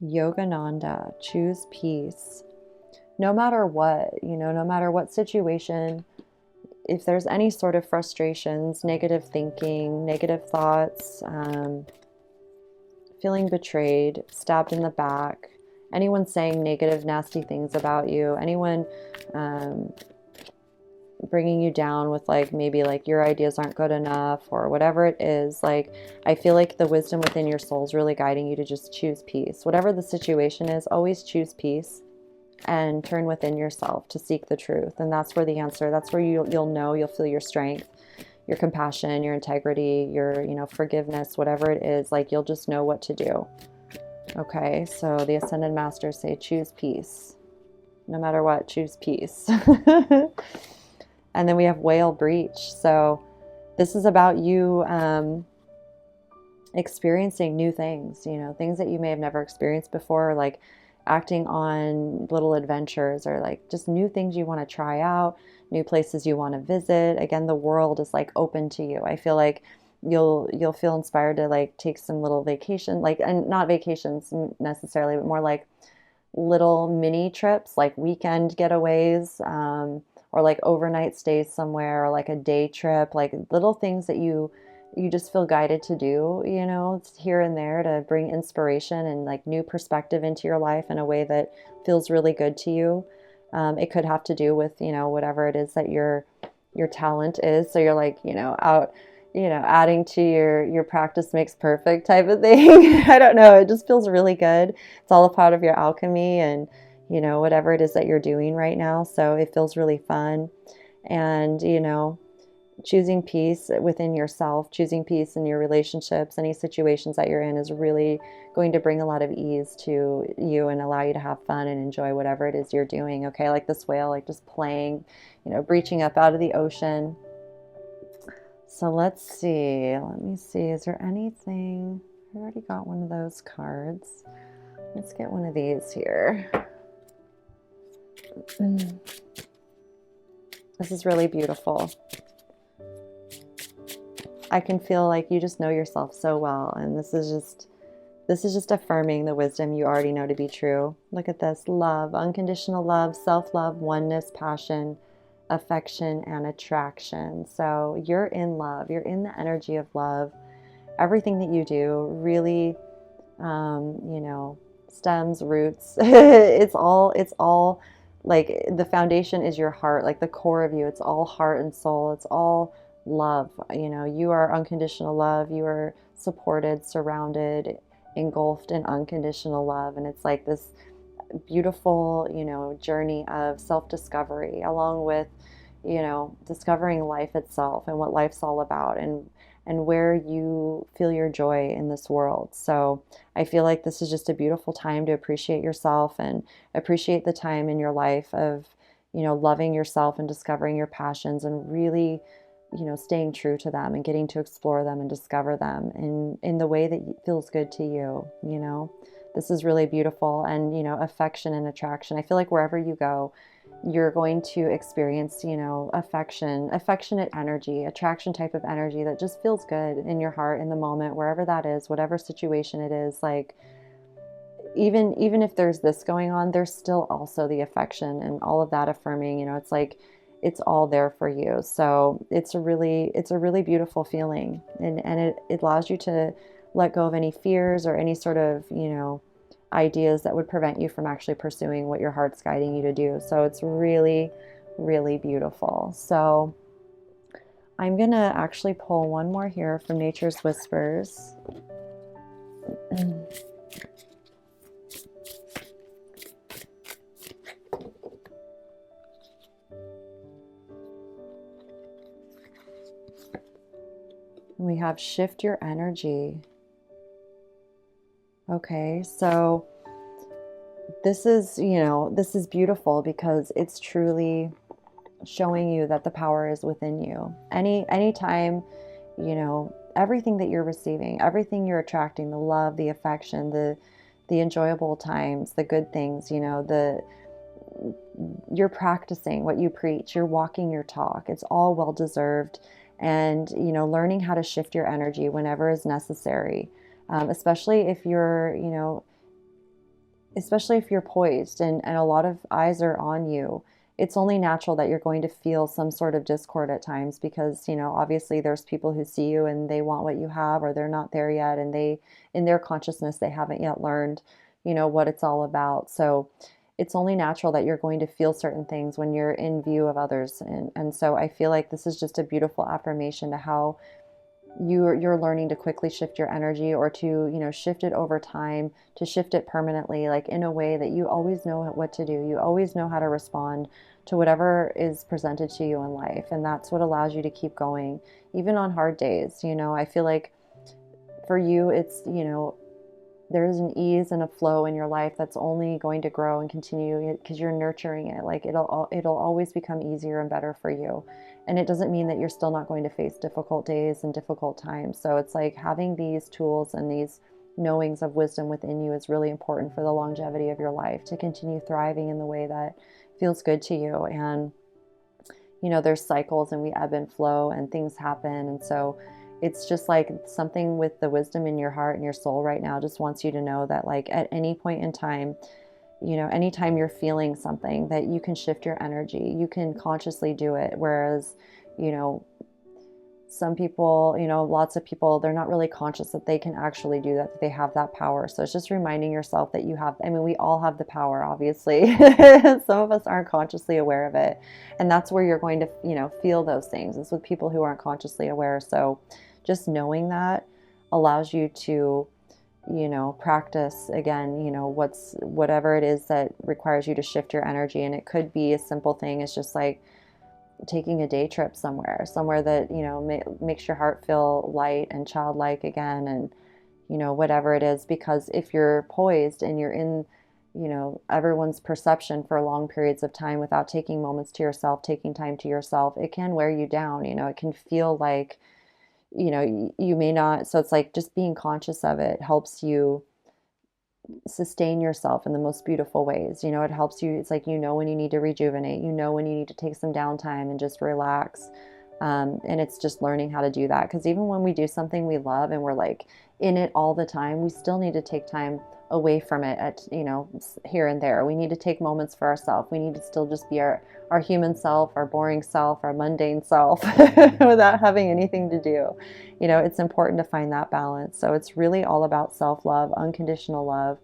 Yogananda, choose peace. No matter what, you know, no matter what situation, if there's any sort of frustrations, negative thinking, negative thoughts, feeling betrayed, stabbed in the back, anyone saying negative, nasty things about you, anyone bringing you down with like maybe like your ideas aren't good enough or whatever it is. Like, I feel like the wisdom within your soul is really guiding you to just choose peace. Whatever the situation is, always choose peace and turn within yourself to seek the truth. And that's where the answer, that's where you'll know, you'll feel your strength, your compassion, your integrity, your, you know, forgiveness, whatever it is, like you'll just know what to do. Okay, so the Ascended Masters say choose peace. No matter what, choose peace. And then we have Whale Breach. So this is about you experiencing new things, you know, things that you may have never experienced before, like acting on little adventures or like just new things you want to try out, new places you want to visit. Again, the world is like open to you. I feel like you'll feel inspired to like take some little vacation, like, and not vacations necessarily, but more like little mini trips, like weekend getaways, or like overnight stays somewhere, or like a day trip, like little things that you just feel guided to do, you know, it's here and there to bring inspiration and like new perspective into your life in a way that feels really good to you. It could have to do with, you know, whatever it is that your talent is. So you're like, you know, out, you know, adding to your practice makes perfect type of thing. I don't know. It just feels really good. It's all a part of your alchemy and, you know, whatever it is that you're doing right now. So it feels really fun. And, you know, choosing peace within yourself, choosing peace in your relationships, any situations that you're in is really going to bring a lot of ease to you and allow you to have fun and enjoy whatever it is you're doing. Okay. Like this whale, like just playing, you know, breaching up out of the ocean. So let's see. Let me see. Is there anything? I already got one of those cards. Let's get one of these here. This is really beautiful. I can feel like you just know yourself so well, and this is just affirming the wisdom you already know to be true. Look at this. Love, unconditional love, self-love, oneness, passion, affection, and attraction. So you're in love. You're in the energy of love. Everything that you do really, you know, stems, roots. It's all like the foundation is your heart, like the core of you. It's all heart and soul. It's all love. You know, you are unconditional love. You are supported, surrounded, engulfed in unconditional love. And it's like this beautiful, you know, journey of self-discovery along with, you know, discovering life itself and what life's all about and where you feel your joy in this world. So I feel like this is just a beautiful time to appreciate yourself and appreciate the time in your life of, you know, loving yourself and discovering your passions and really, you know, staying true to them and getting to explore them and discover them in the way that feels good to you, you know. This is really beautiful. And, you know, affection and attraction. I feel like wherever you go, you're going to experience, you know, affection, affectionate energy, attraction type of energy that just feels good in your heart in the moment, wherever that is, whatever situation it is. Like, even if there's this going on, there's still also the affection and all of that affirming, you know, it's like, it's all there for you. So it's a really beautiful feeling. And it allows you to let go of any fears or any sort of, you know, ideas that would prevent you from actually pursuing what your heart's guiding you to do. So it's really, really beautiful. So I'm going to actually pull one more here from Nature's Whispers. We have shift your energy. Okay, so this is, you know, this is beautiful because it's truly showing you that the power is within you. Anytime, you know, everything that you're receiving, everything you're attracting, the love, the affection, the enjoyable times, the good things, you know, you're practicing what you preach, you're walking your talk. It's all well deserved. And, you know, learning how to shift your energy whenever is necessary. Especially if you're, you know, especially if you're poised and a lot of eyes are on you it's only natural that you're going to feel some sort of discord at times because, obviously there's people who see you and they want what you have, or they're not there yet, and in their consciousness, they haven't yet learned, what it's all about. So it's only natural that you're going to feel certain things when you're in view of others. And so I feel like this is just a beautiful affirmation to how you're learning to quickly shift your energy, or to, shift it over time, to shift it permanently, like in a way that you always know what to do. You always know how to respond to whatever is presented to you in life. And that's what allows you to keep going, even on hard days. I feel like for you, it's, there's an ease and a flow in your life that's only going to grow and continue because you're nurturing it. Like it'll always become easier and better for you. And it doesn't mean that you're still not going to face difficult days and difficult times. So it's like having these tools and these knowings of wisdom within you is really important for the longevity of your life, to continue thriving in the way that feels good to you. And, there's cycles, and we ebb and flow, and things happen. And so it's just like something with the wisdom in your heart and your soul right now just wants you to know that, like, at any point in time, anytime you're feeling something, that you can shift your energy, you can consciously do it. Whereas, some people, lots of people, they're not really conscious that they can actually do that they have that power. So it's just reminding yourself that you have, we all have the power, obviously. Some of us aren't consciously aware of it. And that's where you're going to, feel those things. It's with people who aren't consciously aware. So just knowing that allows you to, practice again, whatever it is that requires you to shift your energy. And it could be a simple thing. It's just like taking a day trip somewhere that, makes your heart feel light and childlike again. And, whatever it is, because if you're poised and you're in, everyone's perception for long periods of time without taking moments to yourself, taking time to yourself, it can wear you down. It can feel like, you may not. So it's like just being conscious of it helps you sustain yourself in the most beautiful ways. It helps you. It's like, when you need to rejuvenate, when you need to take some downtime and just relax. And it's just learning how to do that. Because even when we do something we love and we're like in it all the time, we still need to take time away from it at, here and there. We need to take moments for ourselves. We need to still just be our human self, our boring self, our mundane self without having anything to do. It's important to find that balance. So it's really all about self-love, unconditional love,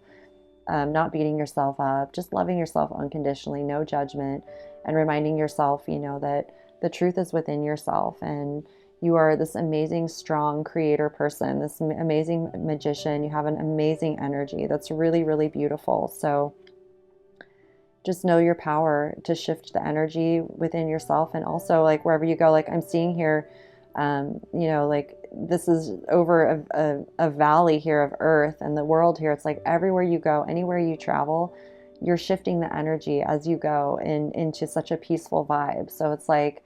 not beating yourself up, just loving yourself unconditionally, no judgment, and reminding yourself, that the truth is within yourself, and you are this amazing, strong creator person, this amazing magician. You have an amazing energy that's really, really beautiful. So just know your power to shift the energy within yourself. And also, like, wherever you go, like I'm seeing here, like this is over a valley here of earth and the world here. It's like everywhere you go, anywhere you travel, you're shifting the energy as you go into such a peaceful vibe. So it's like,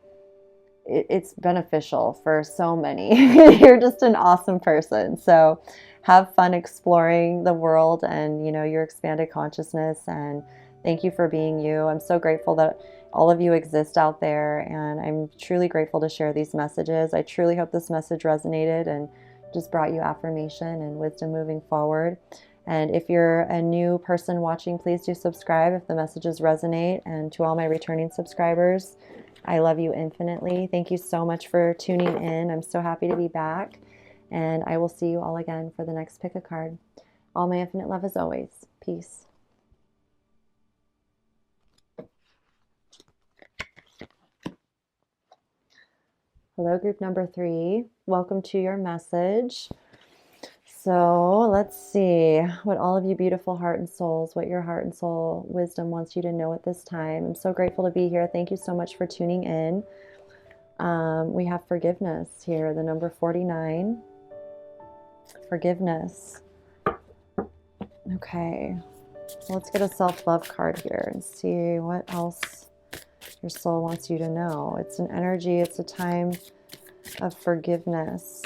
it's beneficial for so many. You're just an awesome person. So have fun exploring the world and, your expanded consciousness. And thank you for being you. I'm so grateful that all of you exist out there. And I'm truly grateful to share these messages. I truly hope this message resonated and just brought you affirmation and wisdom moving forward. And if you're a new person watching, please do subscribe if the messages resonate. And to all my returning subscribers, I love you infinitely. Thank you so much for tuning in. I'm so happy to be back. And I will see you all again for the next pick a card. All my infinite love as always. Peace. Hello, group number 3. Welcome to your message. So let's see what all of you beautiful heart and souls, what your heart and soul wisdom wants you to know at this time. I'm so grateful to be here. Thank you so much for tuning in. We have forgiveness here, the number 49. Forgiveness. Okay, let's get a self-love card here and see what else your soul wants you to know. It's an energy, it's a time of forgiveness.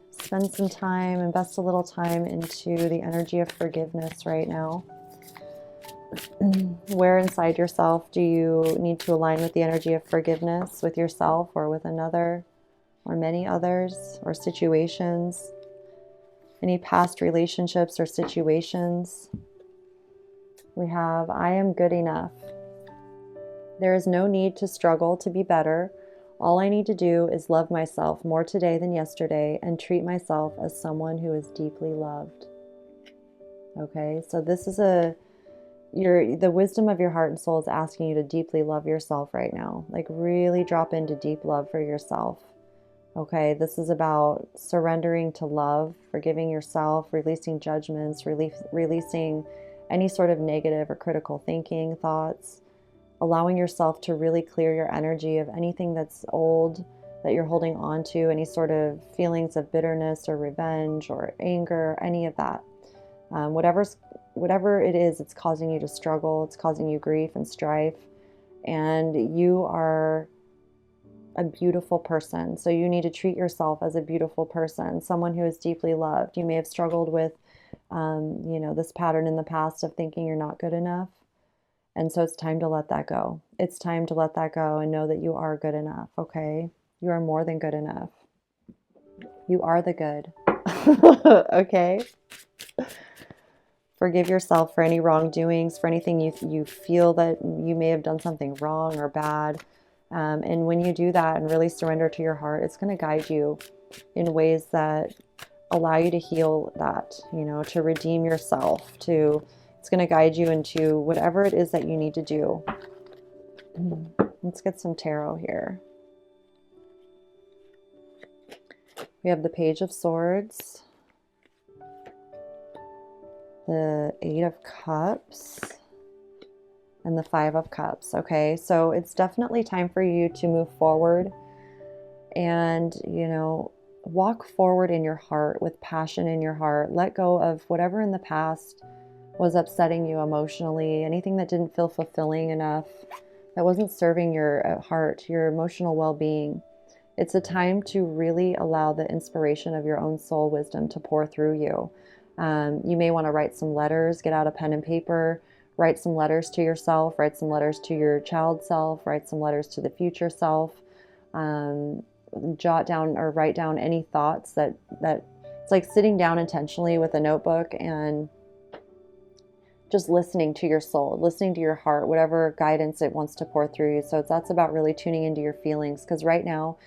Spend some time, invest a little time into the energy of forgiveness right now. Where inside yourself do you need to align with the energy of forgiveness, with yourself or with another or many others or situations? Any past relationships or situations? We have, I am good enough. There is no need to struggle to be better. All I need to do is love myself more today than yesterday and treat myself as someone who is deeply loved. Okay, so this is the wisdom of your heart and soul is asking you to deeply love yourself right now. Like really drop into deep love for yourself. Okay, this is about surrendering to love, forgiving yourself, releasing judgments, releasing any sort of negative or critical thinking thoughts, allowing yourself to really clear your energy of anything that's old that you're holding on to, any sort of feelings of bitterness or revenge or anger, any of that. Whatever it is, it's causing you to struggle, it's causing you grief and strife, and you are a beautiful person. So you need to treat yourself as a beautiful person, someone who is deeply loved. You may have struggled with, this pattern in the past of thinking you're not good enough. And so it's time to let that go. It's time to let that go and know that you are good enough, okay? You are more than good enough. You are the good, okay? Forgive yourself for any wrongdoings, for anything you feel that you may have done something wrong or bad. And when you do that and really surrender to your heart, it's going to guide you in ways that allow you to heal that, to redeem yourself, it's going to guide you into whatever it is that you need to do. Let's get some tarot here. We have the Page of Swords, the Eight of Cups, and the Five of Cups. Okay, so it's definitely time for you to move forward and, walk forward in your heart with passion in your heart. Let go of whatever in the past was upsetting you emotionally, anything that didn't feel fulfilling enough, that wasn't serving your heart, your emotional well-being. It's a time to really allow the inspiration of your own soul wisdom to pour through you. You may want to write some letters, get out a pen and paper, write some letters to yourself, write some letters to your child self, write some letters to the future self. Jot down or write down any thoughts that it's like sitting down intentionally with a notebook and just listening to your soul, listening to your heart, whatever guidance it wants to pour through you. So that's about really tuning into your feelings, because right now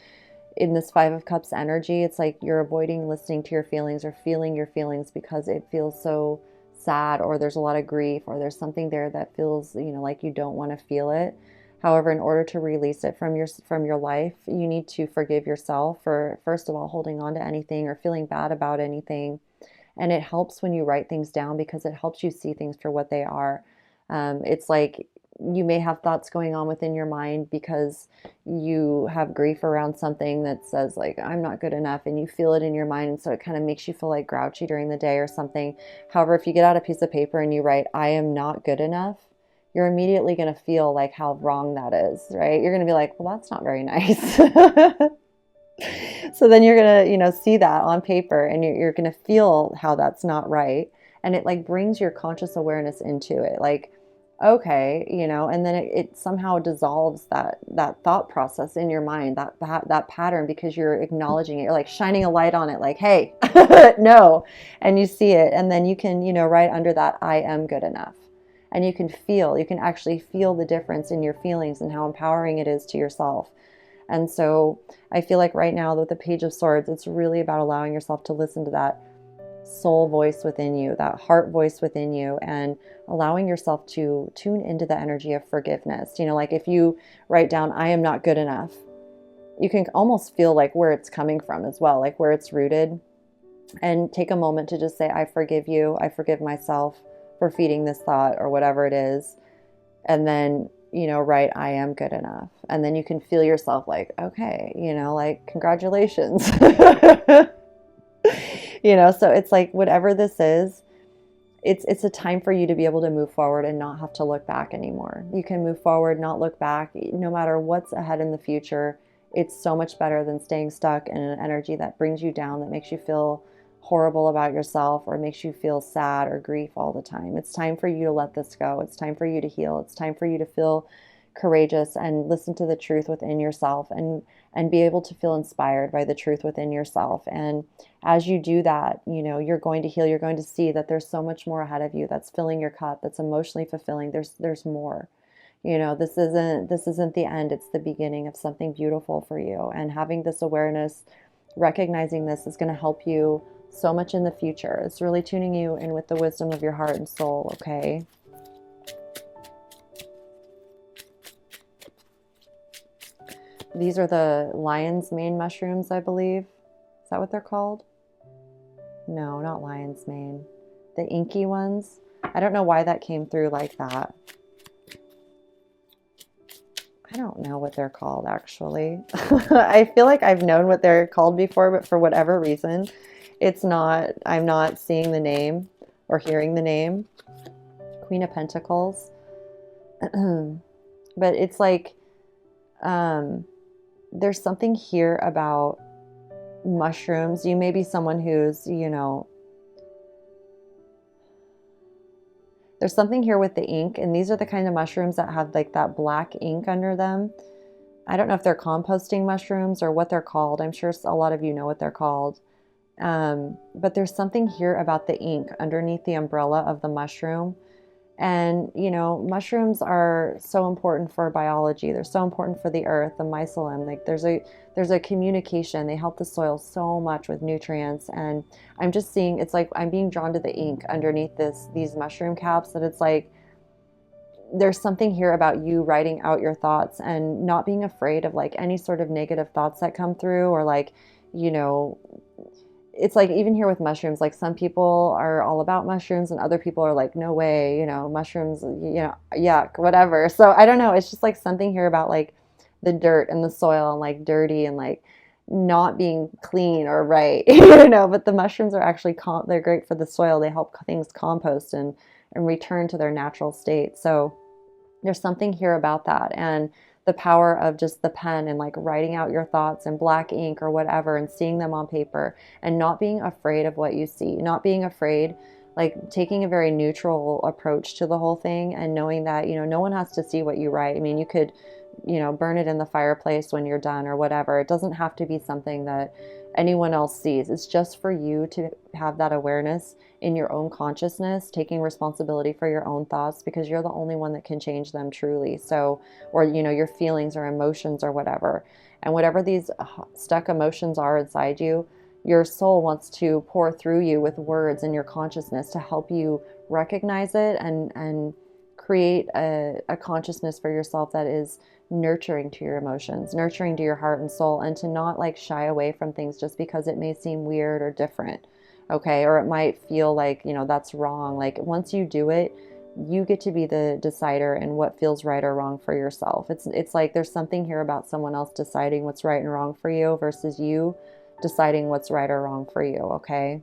in this Five of Cups energy, it's like you're avoiding listening to your feelings or feeling your feelings because it feels so sad, or there's a lot of grief, or there's something there that feels, like you don't want to feel it. However, in order to release it from your life, you need to forgive yourself for, first of all, holding on to anything or feeling bad about anything. And it helps when you write things down because it helps you see things for what they are. It's like you may have thoughts going on within your mind because you have grief around something that says like, I'm not good enough, and you feel it in your mind. And so it kind of makes you feel like grouchy during the day or something. However, if you get out a piece of paper and you write, I am not good enough, you're immediately going to feel like how wrong that is, right? You're going to be like, well, that's not very nice. So then you're going to, see that on paper, and you're going to feel how that's not right. And it like brings your conscious awareness into it. Like, okay, and then it somehow dissolves that thought process in your mind, that pattern, because you're acknowledging it. You're like shining a light on it, like, hey, no. And you see it. And then you can, right under that, I am good enough. And you can actually feel the difference in your feelings and how empowering it is to yourself. And so I feel like right now with the Page of Swords, it's really about allowing yourself to listen to that soul voice within you, that heart voice within you, and allowing yourself to tune into the energy of forgiveness. Like if you write down, I am not good enough, you can almost feel like where it's coming from as well, like where it's rooted. And take a moment to just say, I forgive you. I forgive myself for feeding this thought or whatever it is. And then, write, I am good enough. And then you can feel yourself like, okay, like, congratulations. So it's like, whatever this is, it's a time for you to be able to move forward and not have to look back anymore. You can move forward, not look back, no matter what's ahead in the future. It's so much better than staying stuck in an energy that brings you down, that makes you feel horrible about yourself or makes you feel sad or grief all the time. It's time for you to let this go. It's time for you to heal. It's time for you to feel courageous and listen to the truth within yourself, and be able to feel inspired by the truth within yourself. And as you do that, you're going to heal. You're going to see that there's so much more ahead of you that's filling your cup, that's emotionally fulfilling. There's more. You know, this isn't the end, it's the beginning of something beautiful for you. And having this awareness, recognizing this is going to help you so much in the future. It's really tuning you in with the wisdom of your heart and soul, okay? These are the lion's mane mushrooms, I believe. Is that what they're called? No, not lion's mane. The inky ones. I don't know why that came through like that. I don't know what they're called, actually. I feel like I've known what they're called before, but for whatever reason, I'm not seeing the name or hearing the name. Queen of Pentacles. But it's like, there's something here about mushrooms. You may be someone who's, you know, there's something here with the ink, and these are the kind of mushrooms that have like that black ink under them. I don't know if they're composting mushrooms or what they're called. I'm sure a lot of you know what they're called. But there's something here about the ink underneath the umbrella of the mushroom. And, you know, mushrooms are so important for biology. They're so important for the earth, the mycelium. Like there's a communication. They help the soil so much with nutrients. And I'm just seeing, it's like I'm being drawn to the ink underneath these mushroom caps, that it's like there's something here about you writing out your thoughts and not being afraid of like any sort of negative thoughts that come through, or like, you know, it's like even here with mushrooms, like some people are all about mushrooms and other people are like, no way, you know, mushrooms, you know, yuck, whatever. So I don't know. It's just like something here about like the dirt and the soil and like dirty and like not being clean or right, you know, but the mushrooms are actually, they're great for the soil. They help things compost and return to their natural state. So there's something here about that. And the power of just the pen and like writing out your thoughts in black ink or whatever and seeing them on paper and not being afraid of what you see, not being afraid, like taking a very neutral approach to the whole thing and knowing that, you know, no one has to see what you write. I mean, you could, you know, burn it in the fireplace when you're done or whatever. It doesn't have to be something that anyone else sees. It's just for you to have that awareness in your own consciousness, taking responsibility for your own thoughts, because you're the only one that can change them truly. So, or, you know, your feelings or emotions or whatever. And whatever these stuck emotions are inside you, your soul wants to pour through you with words in your consciousness to help you recognize it and create a consciousness for yourself that is nurturing to your emotions, nurturing to your heart and soul, and to not like shy away from things just because it may seem weird or different. Okay. Or it might feel like, you know, that's wrong. Like once you do it, you get to be the decider in what feels right or wrong for yourself. It's like there's something here about someone else deciding what's right and wrong for you versus you deciding what's right or wrong for you. Okay.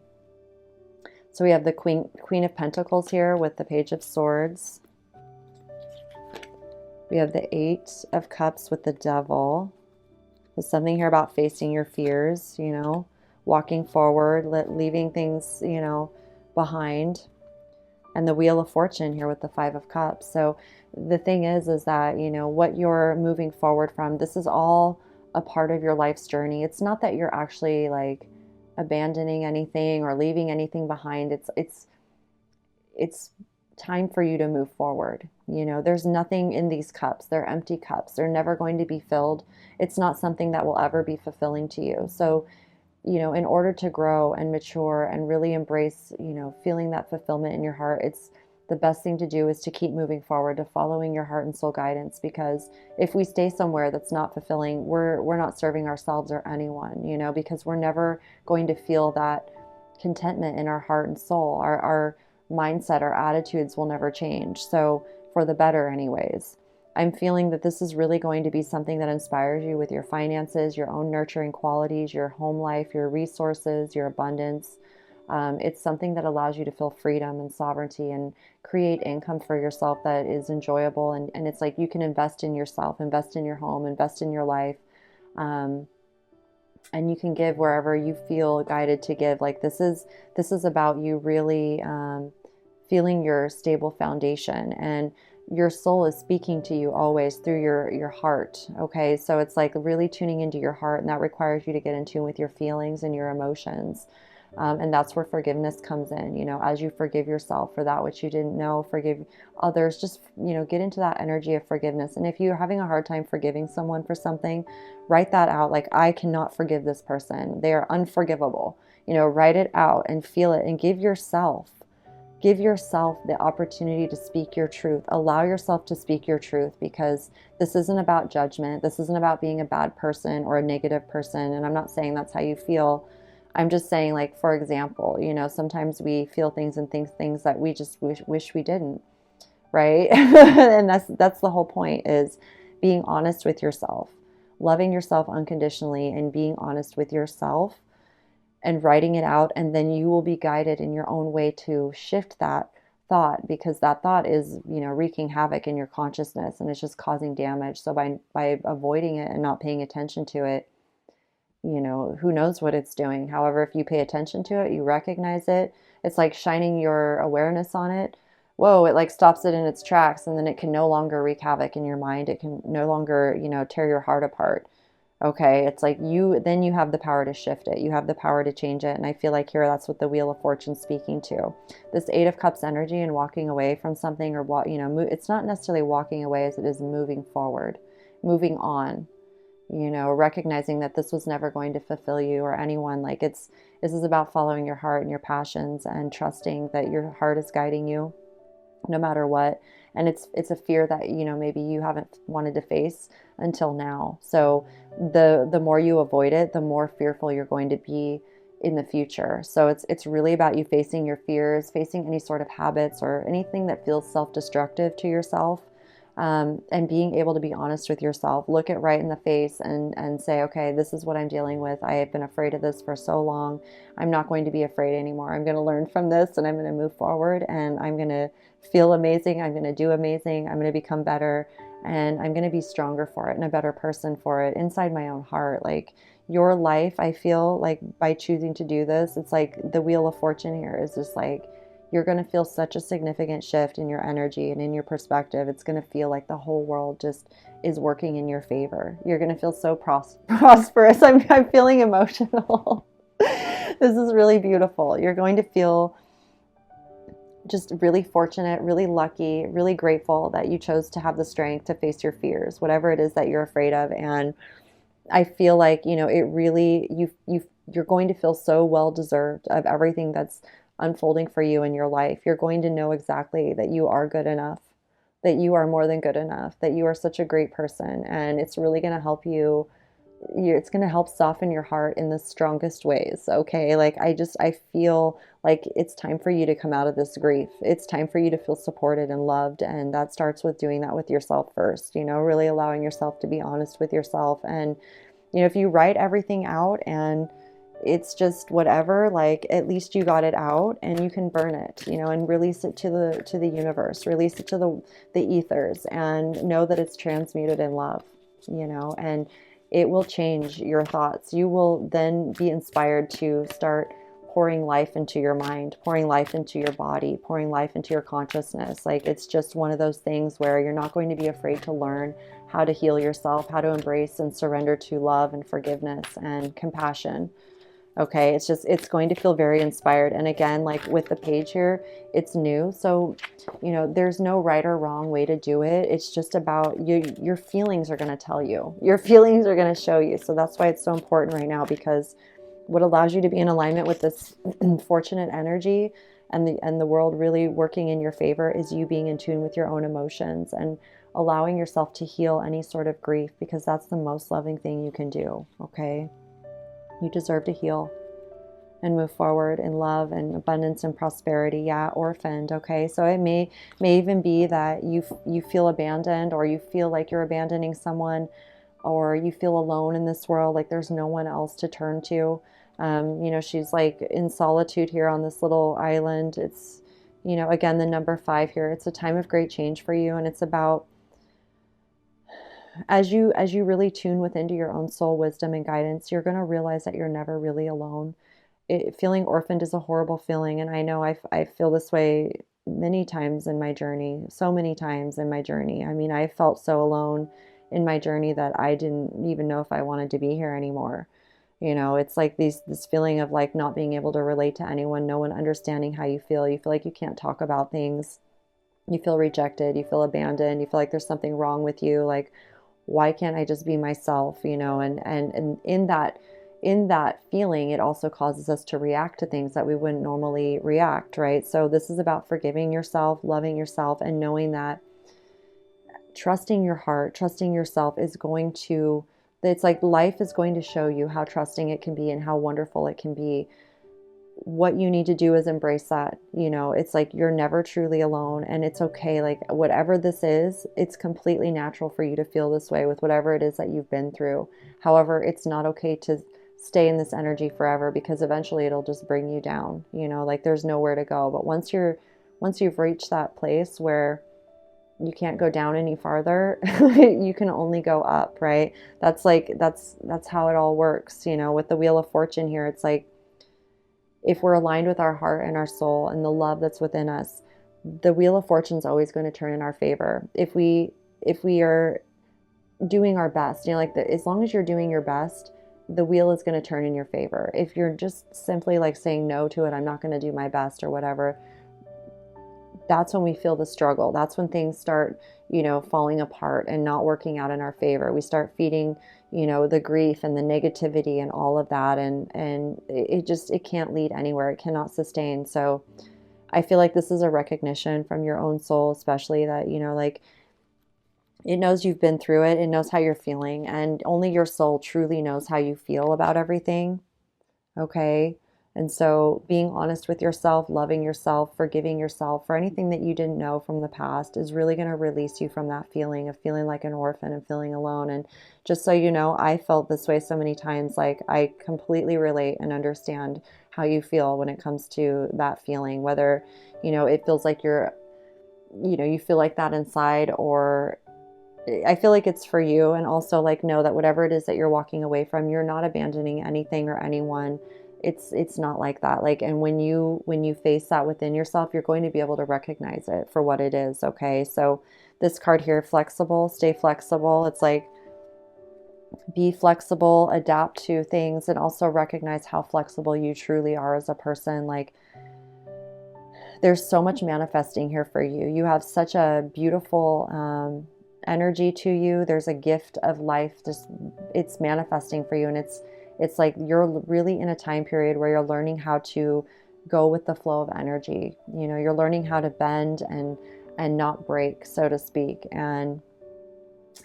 So we have the Queen of Pentacles here with the Page of Swords. We have the Eight of Cups with the Devil. There's something here about facing your fears, you know, walking forward, leaving things, you know, behind. And the Wheel of Fortune here with the Five of Cups. So the thing is that, you know, what you're moving forward from, this is all a part of your life's journey. It's not that you're actually like abandoning anything or leaving anything behind. It's time for you to move forward. You know, there's nothing in these cups. They're empty cups. They're never going to be filled. It's not something that will ever be fulfilling to you. So, you know, in order to grow and mature and really embrace, you know, feeling that fulfillment in your heart, it's the best thing to do is to keep moving forward, to following your heart and soul guidance. Because if we stay somewhere that's not fulfilling, we're not serving ourselves or anyone, you know, because we're never going to feel that contentment in our heart and soul. Our mindset, our attitudes will never change. So for the better anyways. I'm feeling that this is really going to be something that inspires you with your finances, your own nurturing qualities, your home life, your resources, your abundance. It's something that allows you to feel freedom and sovereignty and create income for yourself that is enjoyable. And it's like you can invest in yourself, invest in your home, invest in your life. And you can give wherever you feel guided to give. Like this is about you really feeling your stable foundation, and your soul is speaking to you always through your heart. Okay. So it's like really tuning into your heart, and that requires you to get in tune with your feelings and your emotions. And that's where forgiveness comes in. As you forgive yourself for that which you didn't know, forgive others, just, get into that energy of forgiveness. And if you're having a hard time forgiving someone for something, write that out. Like, I cannot forgive this person. They are unforgivable. Write it out and feel it, and give yourself the opportunity to speak your truth. Allow yourself to speak your truth, because this isn't about judgment. This isn't about being a bad person or a negative person. And I'm not saying that's how you feel. I'm just saying, like, for example, sometimes we feel things and think things that we just wish we didn't, right? And that's the whole point, is being honest with yourself, loving yourself unconditionally, and being honest with yourself, and writing it out. And then you will be guided in your own way to shift that thought, because that thought is, wreaking havoc in your consciousness, and it's just causing damage. So by avoiding it and not paying attention to it, who knows what it's doing. However, if you pay attention to it, you recognize it, it's like shining your awareness on it. Whoa, it like stops it in its tracks, and then it can no longer wreak havoc in your mind. It can no longer, tear your heart apart. Okay, it's like then you have the power to shift it. You have the power to change it. And I feel like here, that's what the Wheel of Fortune's speaking to. This Eight of Cups energy and walking away from something, or what, it's not necessarily walking away as it is moving forward, moving on, recognizing that this was never going to fulfill you or anyone. Like, this is about following your heart and your passions, and trusting that your heart is guiding you no matter what. And it's a fear that, maybe you haven't wanted to face until now. So the more you avoid it, the more fearful you're going to be in the future. So it's really about you facing your fears, facing any sort of habits or anything that feels self-destructive to yourself, and being able to be honest with yourself. Look it right in the face and say, okay, this is what I'm dealing with. I have been afraid of this for so long. I'm not going to be afraid anymore. I'm going to learn from this, and I'm going to move forward, and I'm going to feel amazing. I'm going to do amazing. I'm going to become better, and I'm going to be stronger for it and a better person for it inside my own heart. Like, your life, I feel like, by choosing to do this, it's like the Wheel of Fortune here is just like, you're going to feel such a significant shift in your energy and in your perspective. It's going to feel like the whole world just is working in your favor. You're going to feel so prosperous. I'm feeling emotional. This is really beautiful. You're going to feel just really fortunate, really lucky, really grateful that you chose to have the strength to face your fears, whatever it is that you're afraid of. And I feel like, it really, you're going to feel so well deserved of everything that's unfolding for you in your life. You're going to know exactly that you are good enough, that you are more than good enough, that you are such a great person. And it's really going to help it's going to help soften your heart in the strongest ways. Okay. Like, I feel like it's time for you to come out of this grief. It's time for you to feel supported and loved. And that starts with doing that with yourself first, really allowing yourself to be honest with yourself. And, if you write everything out and it's just whatever, like, at least you got it out, and you can burn it, and release it to the universe, release it to the ethers, and know that it's transmuted in love, and it will change your thoughts. You will then be inspired to start pouring life into your mind, pouring life into your body, pouring life into your consciousness. Like, it's just one of those things where you're not going to be afraid to learn how to heal yourself, how to embrace and surrender to love and forgiveness and compassion. Okay, it's going to feel very inspired. And again, like with the page here, it's new. So, there's no right or wrong way to do it. It's just about your feelings are going to tell you. Your feelings are going to show you. So that's why it's so important right now, because what allows you to be in alignment with this fortunate energy and the world really working in your favor is you being in tune with your own emotions and allowing yourself to heal any sort of grief, because that's the most loving thing you can do. Okay. You deserve to heal and move forward in love and abundance and prosperity. Yeah, orphaned. Okay, so it may even be that you feel abandoned, or you feel like you're abandoning someone, or you feel alone in this world, like there's no one else to turn to. She's like in solitude here on this little island. It's, again, the number 5 here. It's a time of great change for you, and it's about, as you really tune within to your own soul wisdom and guidance, you're going to realize that you're never really alone. Feeling orphaned is a horrible feeling, and I know I feel this way many times in my journey, so many times in my journey. I mean, I felt so alone in my journey that I didn't even know if I wanted to be here anymore. You know, it's like this feeling of like not being able to relate to anyone, no one understanding how you feel. You feel like you can't talk about things. You feel rejected, you feel abandoned, you feel like there's something wrong with you. Like, why can't I just be myself, you know? And in that feeling, it also causes us to react to things that we wouldn't normally react, right? So this is about forgiving yourself, loving yourself, and knowing that trusting your heart, trusting yourself is going to, it's like life is going to show you how trusting it can be and how wonderful it can be. What you need to do is embrace that. You know, it's like you're never truly alone, and it's okay. Like, whatever this is, it's completely natural for you to feel this way with whatever it is that you've been through. However, it's not okay to stay in this energy forever, because eventually it'll just bring you down. You know, like there's nowhere to go. But once you've reached that place where you can't go down any farther, you can only go up, right? That's like that's how it all works. You know, with the Wheel of Fortune here, it's like, if we're aligned with our heart and our soul and the love that's within us, the Wheel of Fortune is always going to turn in our favor. If we are doing our best, you know, like as long as you're doing your best, the wheel is going to turn in your favor. If you're just simply like saying no to it, I'm not going to do my best or whatever, that's when we feel the struggle. That's when things start, you know, falling apart and not working out in our favor. We start feeding, you know, the grief and the negativity and all of that. And it can't lead anywhere. It cannot sustain. So I feel like this is a recognition from your own soul, especially, that, you know, like, it knows you've been through it. It knows how you're feeling. And only your soul truly knows how you feel about everything. Okay. And so being honest with yourself, loving yourself, forgiving yourself for anything that you didn't know from the past is really going to release you from that feeling of feeling like an orphan and feeling alone. And just so you know, I felt this way so many times. Like, I completely relate and understand how you feel when it comes to that feeling, whether, you know, it feels like you feel like that inside, or I feel like it's for you. And also, like, know that whatever it is that you're walking away from, you're not abandoning anything or anyone. It's not like that. Like, and when you face that within yourself, you're going to be able to recognize it for what it is. Okay. So this card here, flexible, stay flexible. It's like, be flexible, adapt to things, and also recognize how flexible you truly are as a person. Like, there's so much manifesting here for you. You have such a beautiful energy to you. There's a gift of life. Just, it's manifesting for you. And it's like you're really in a time period where you're learning how to go with the flow of energy. You know, you're learning how to bend and not break, so to speak. And,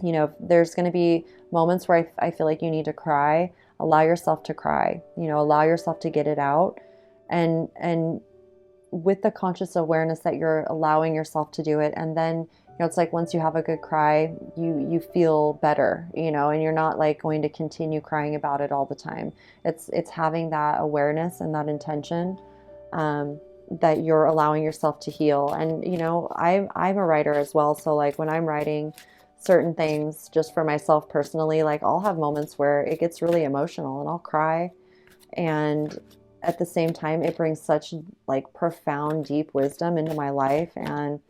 you know, there's going to be moments where I feel like you need to cry. Allow yourself to cry. You know, allow yourself to get it out. And with the conscious awareness that you're allowing yourself to do it. And then, you know, it's like once you have a good cry, you feel better, you know, and you're not like going to continue crying about it all the time. It's having that awareness and that intention, that you're allowing yourself to heal. And, you know, I'm a writer as well. So like when I'm writing certain things just for myself personally, like I'll have moments where it gets really emotional and I'll cry. And at the same time, it brings such like profound, deep wisdom into my life. And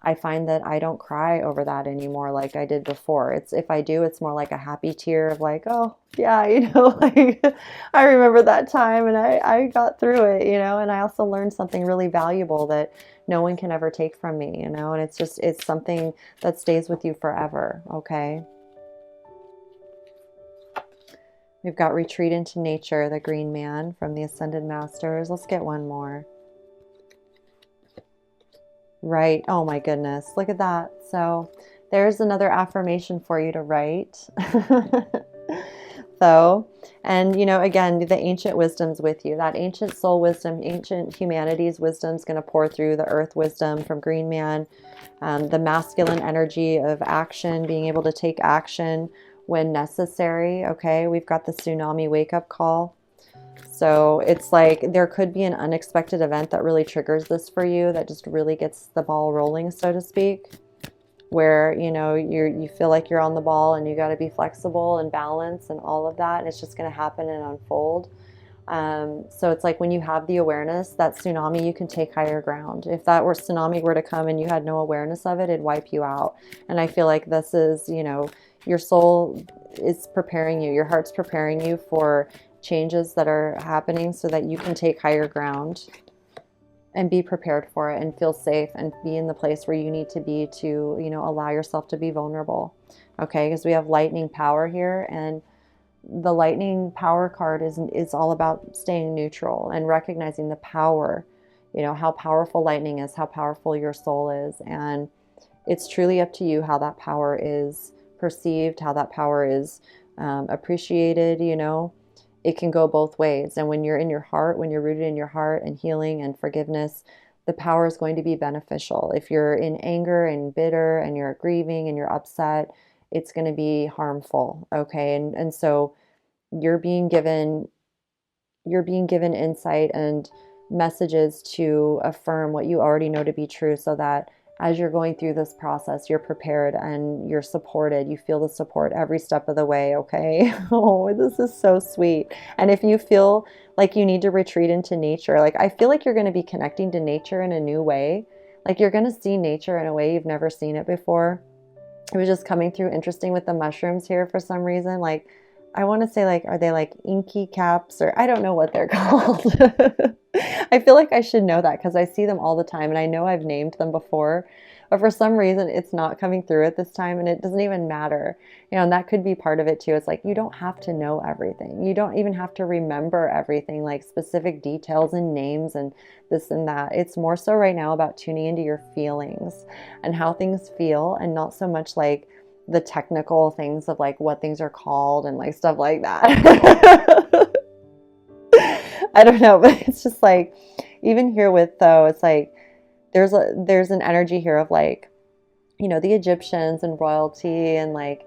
I find that I don't cry over that anymore like I did before. If I do, it's more like a happy tear of like, oh yeah, you know, like I remember that time and I got through it, you know, and I also learned something really valuable that no one can ever take from me, you know, and it's something that stays with you forever. Okay. We've got Retreat into Nature, the Green Man from the Ascended Masters. Let's get one more. Right. Oh my goodness. Look at that. So there's another affirmation for you to write. So, and you know, again, the ancient wisdom's with you. That ancient soul wisdom, ancient humanity's wisdom is going to pour through the earth wisdom from Green Man. The masculine energy of action, being able to take action when necessary. Okay. We've got the tsunami wake up call. So it's like there could be an unexpected event that really triggers this for you, that just really gets the ball rolling, so to speak, where, you know, you feel like you're on the ball and you got to be flexible and balance and all of that. And it's just going to happen and unfold. So it's like when you have the awareness, that tsunami, you can take higher ground. If that were tsunami were to come and you had no awareness of it, it'd wipe you out. And I feel like this is, you know, your soul is preparing you, your heart's preparing you for changes that are happening so that you can take higher ground and be prepared for it and feel safe and be in the place where you need to be to, you know, allow yourself to be vulnerable. Okay, because we have lightning power here, and the lightning power card is all about staying neutral and recognizing the power, you know, how powerful lightning is, how powerful your soul is. And it's truly up to you how that power is perceived, how that power is appreciated. You know, it can go both ways. And when you're in your heart, when you're rooted in your heart and healing and forgiveness, the power is going to be beneficial. If you're in anger and bitter and you're grieving and you're upset, it's going to be harmful. Okay. And so you're being given insight and messages to affirm what you already know to be true, so that as you're going through this process, you're prepared and you're supported. You feel the support every step of the way, okay? Oh, this is so sweet. And if you feel like you need to retreat into nature, like I feel like you're going to be connecting to nature in a new way. Like you're going to see nature in a way you've never seen it before. It was just coming through interesting with the mushrooms here for some reason. Like, I want to say, like, are they like inky caps, or I don't know what they're called. I feel like I should know that because I see them all the time and I know I've named them before, but for some reason it's not coming through at this time, and it doesn't even matter. You know, and that could be part of it too. It's like you don't have to know everything. You don't even have to remember everything, like specific details and names and this and that. It's more so right now about tuning into your feelings and how things feel, and not so much like the technical things of like what things are called and like stuff like that. I don't know, but it's just like, even here with though, it's like there's an energy here of like, you know, the Egyptians and royalty and like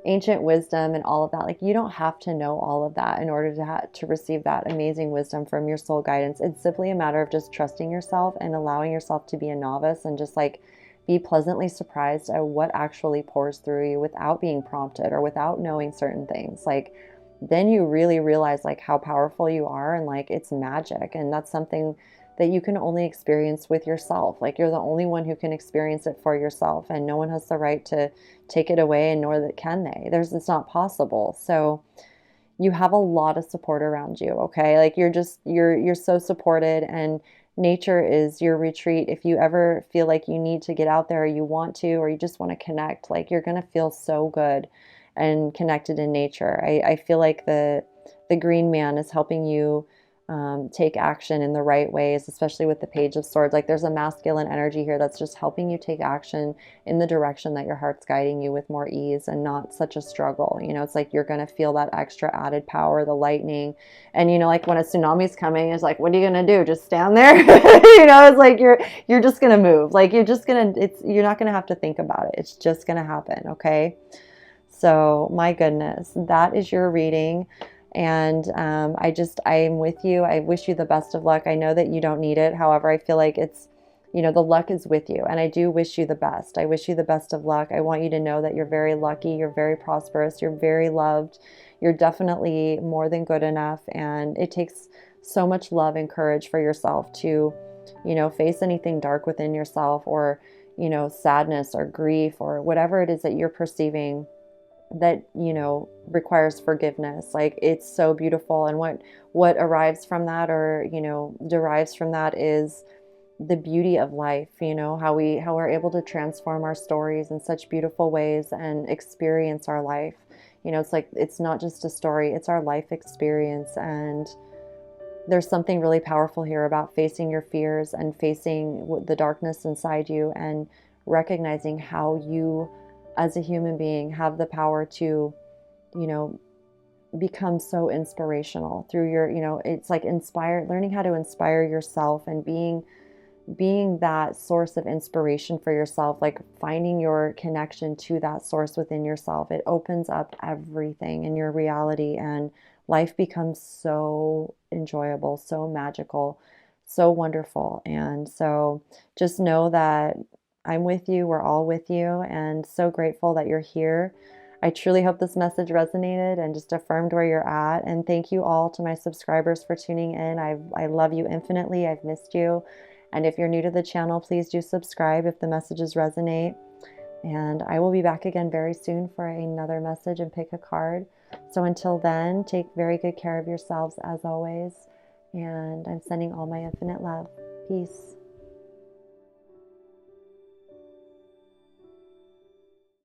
ancient wisdom and all of that. Like you don't have to know all of that in order to receive that amazing wisdom from your soul guidance. It's simply a matter of just trusting yourself and allowing yourself to be a novice and just like be pleasantly surprised at what actually pours through you without being prompted or without knowing certain things. Like then you really realize like how powerful you are, and like it's magic. And that's something that you can only experience with yourself. Like you're the only one who can experience it for yourself, and no one has the right to take it away, and nor that can they. It's not possible. So you have a lot of support around you. Okay. Like you're so supported, and nature is your retreat. If you ever feel like you need to get out there, or you want to, or you just want to connect, like you're going to feel so good and connected in nature. I feel like the green man is helping you take action in the right ways, especially with the Page of Swords. Like there's a masculine energy here that's just helping you take action in the direction that your heart's guiding you with more ease and not such a struggle. You know, it's like you're going to feel that extra added power, the lightning. And, you know, like when a tsunami's coming, it's like, what are you going to do? Just stand there? You know, it's like you're just going to move. Like you're not going to have to think about it. It's just going to happen. Okay. So my goodness, that is your reading. And I'm with you. I wish you the best of luck. I know that you don't need it. However, I feel like it's, you know, the luck is with you. And I do wish you the best. I wish you the best of luck. I want you to know that you're very lucky. You're very prosperous. You're very loved. You're definitely more than good enough. And it takes so much love and courage for yourself to, you know, face anything dark within yourself, or, you know, sadness or grief or whatever it is that you're perceiving that, you know, requires forgiveness. Like it's so beautiful. And what arrives from that, or, you know, derives from that, is the beauty of life. You know, how we're able to transform our stories in such beautiful ways and experience our life. You know, it's like, it's not just a story, it's our life experience. And there's something really powerful here about facing your fears and facing the darkness inside you, and recognizing how you as a human being have the power to, you know, become so inspirational through your, you know, it's like learning how to inspire yourself, and being that source of inspiration for yourself, like finding your connection to that source within yourself. It opens up everything in your reality, and life becomes so enjoyable, so magical, so wonderful. And so just know that I'm with you. We're all with you, and so grateful that you're here. I truly hope this message resonated and just affirmed where you're at. And thank you all to my subscribers for tuning in. I love you infinitely. I've missed you. And if you're new to the channel, please do subscribe if the messages resonate. And I will be back again very soon for another message and pick a card. So until then, take very good care of yourselves as always. And I'm sending all my infinite love. Peace.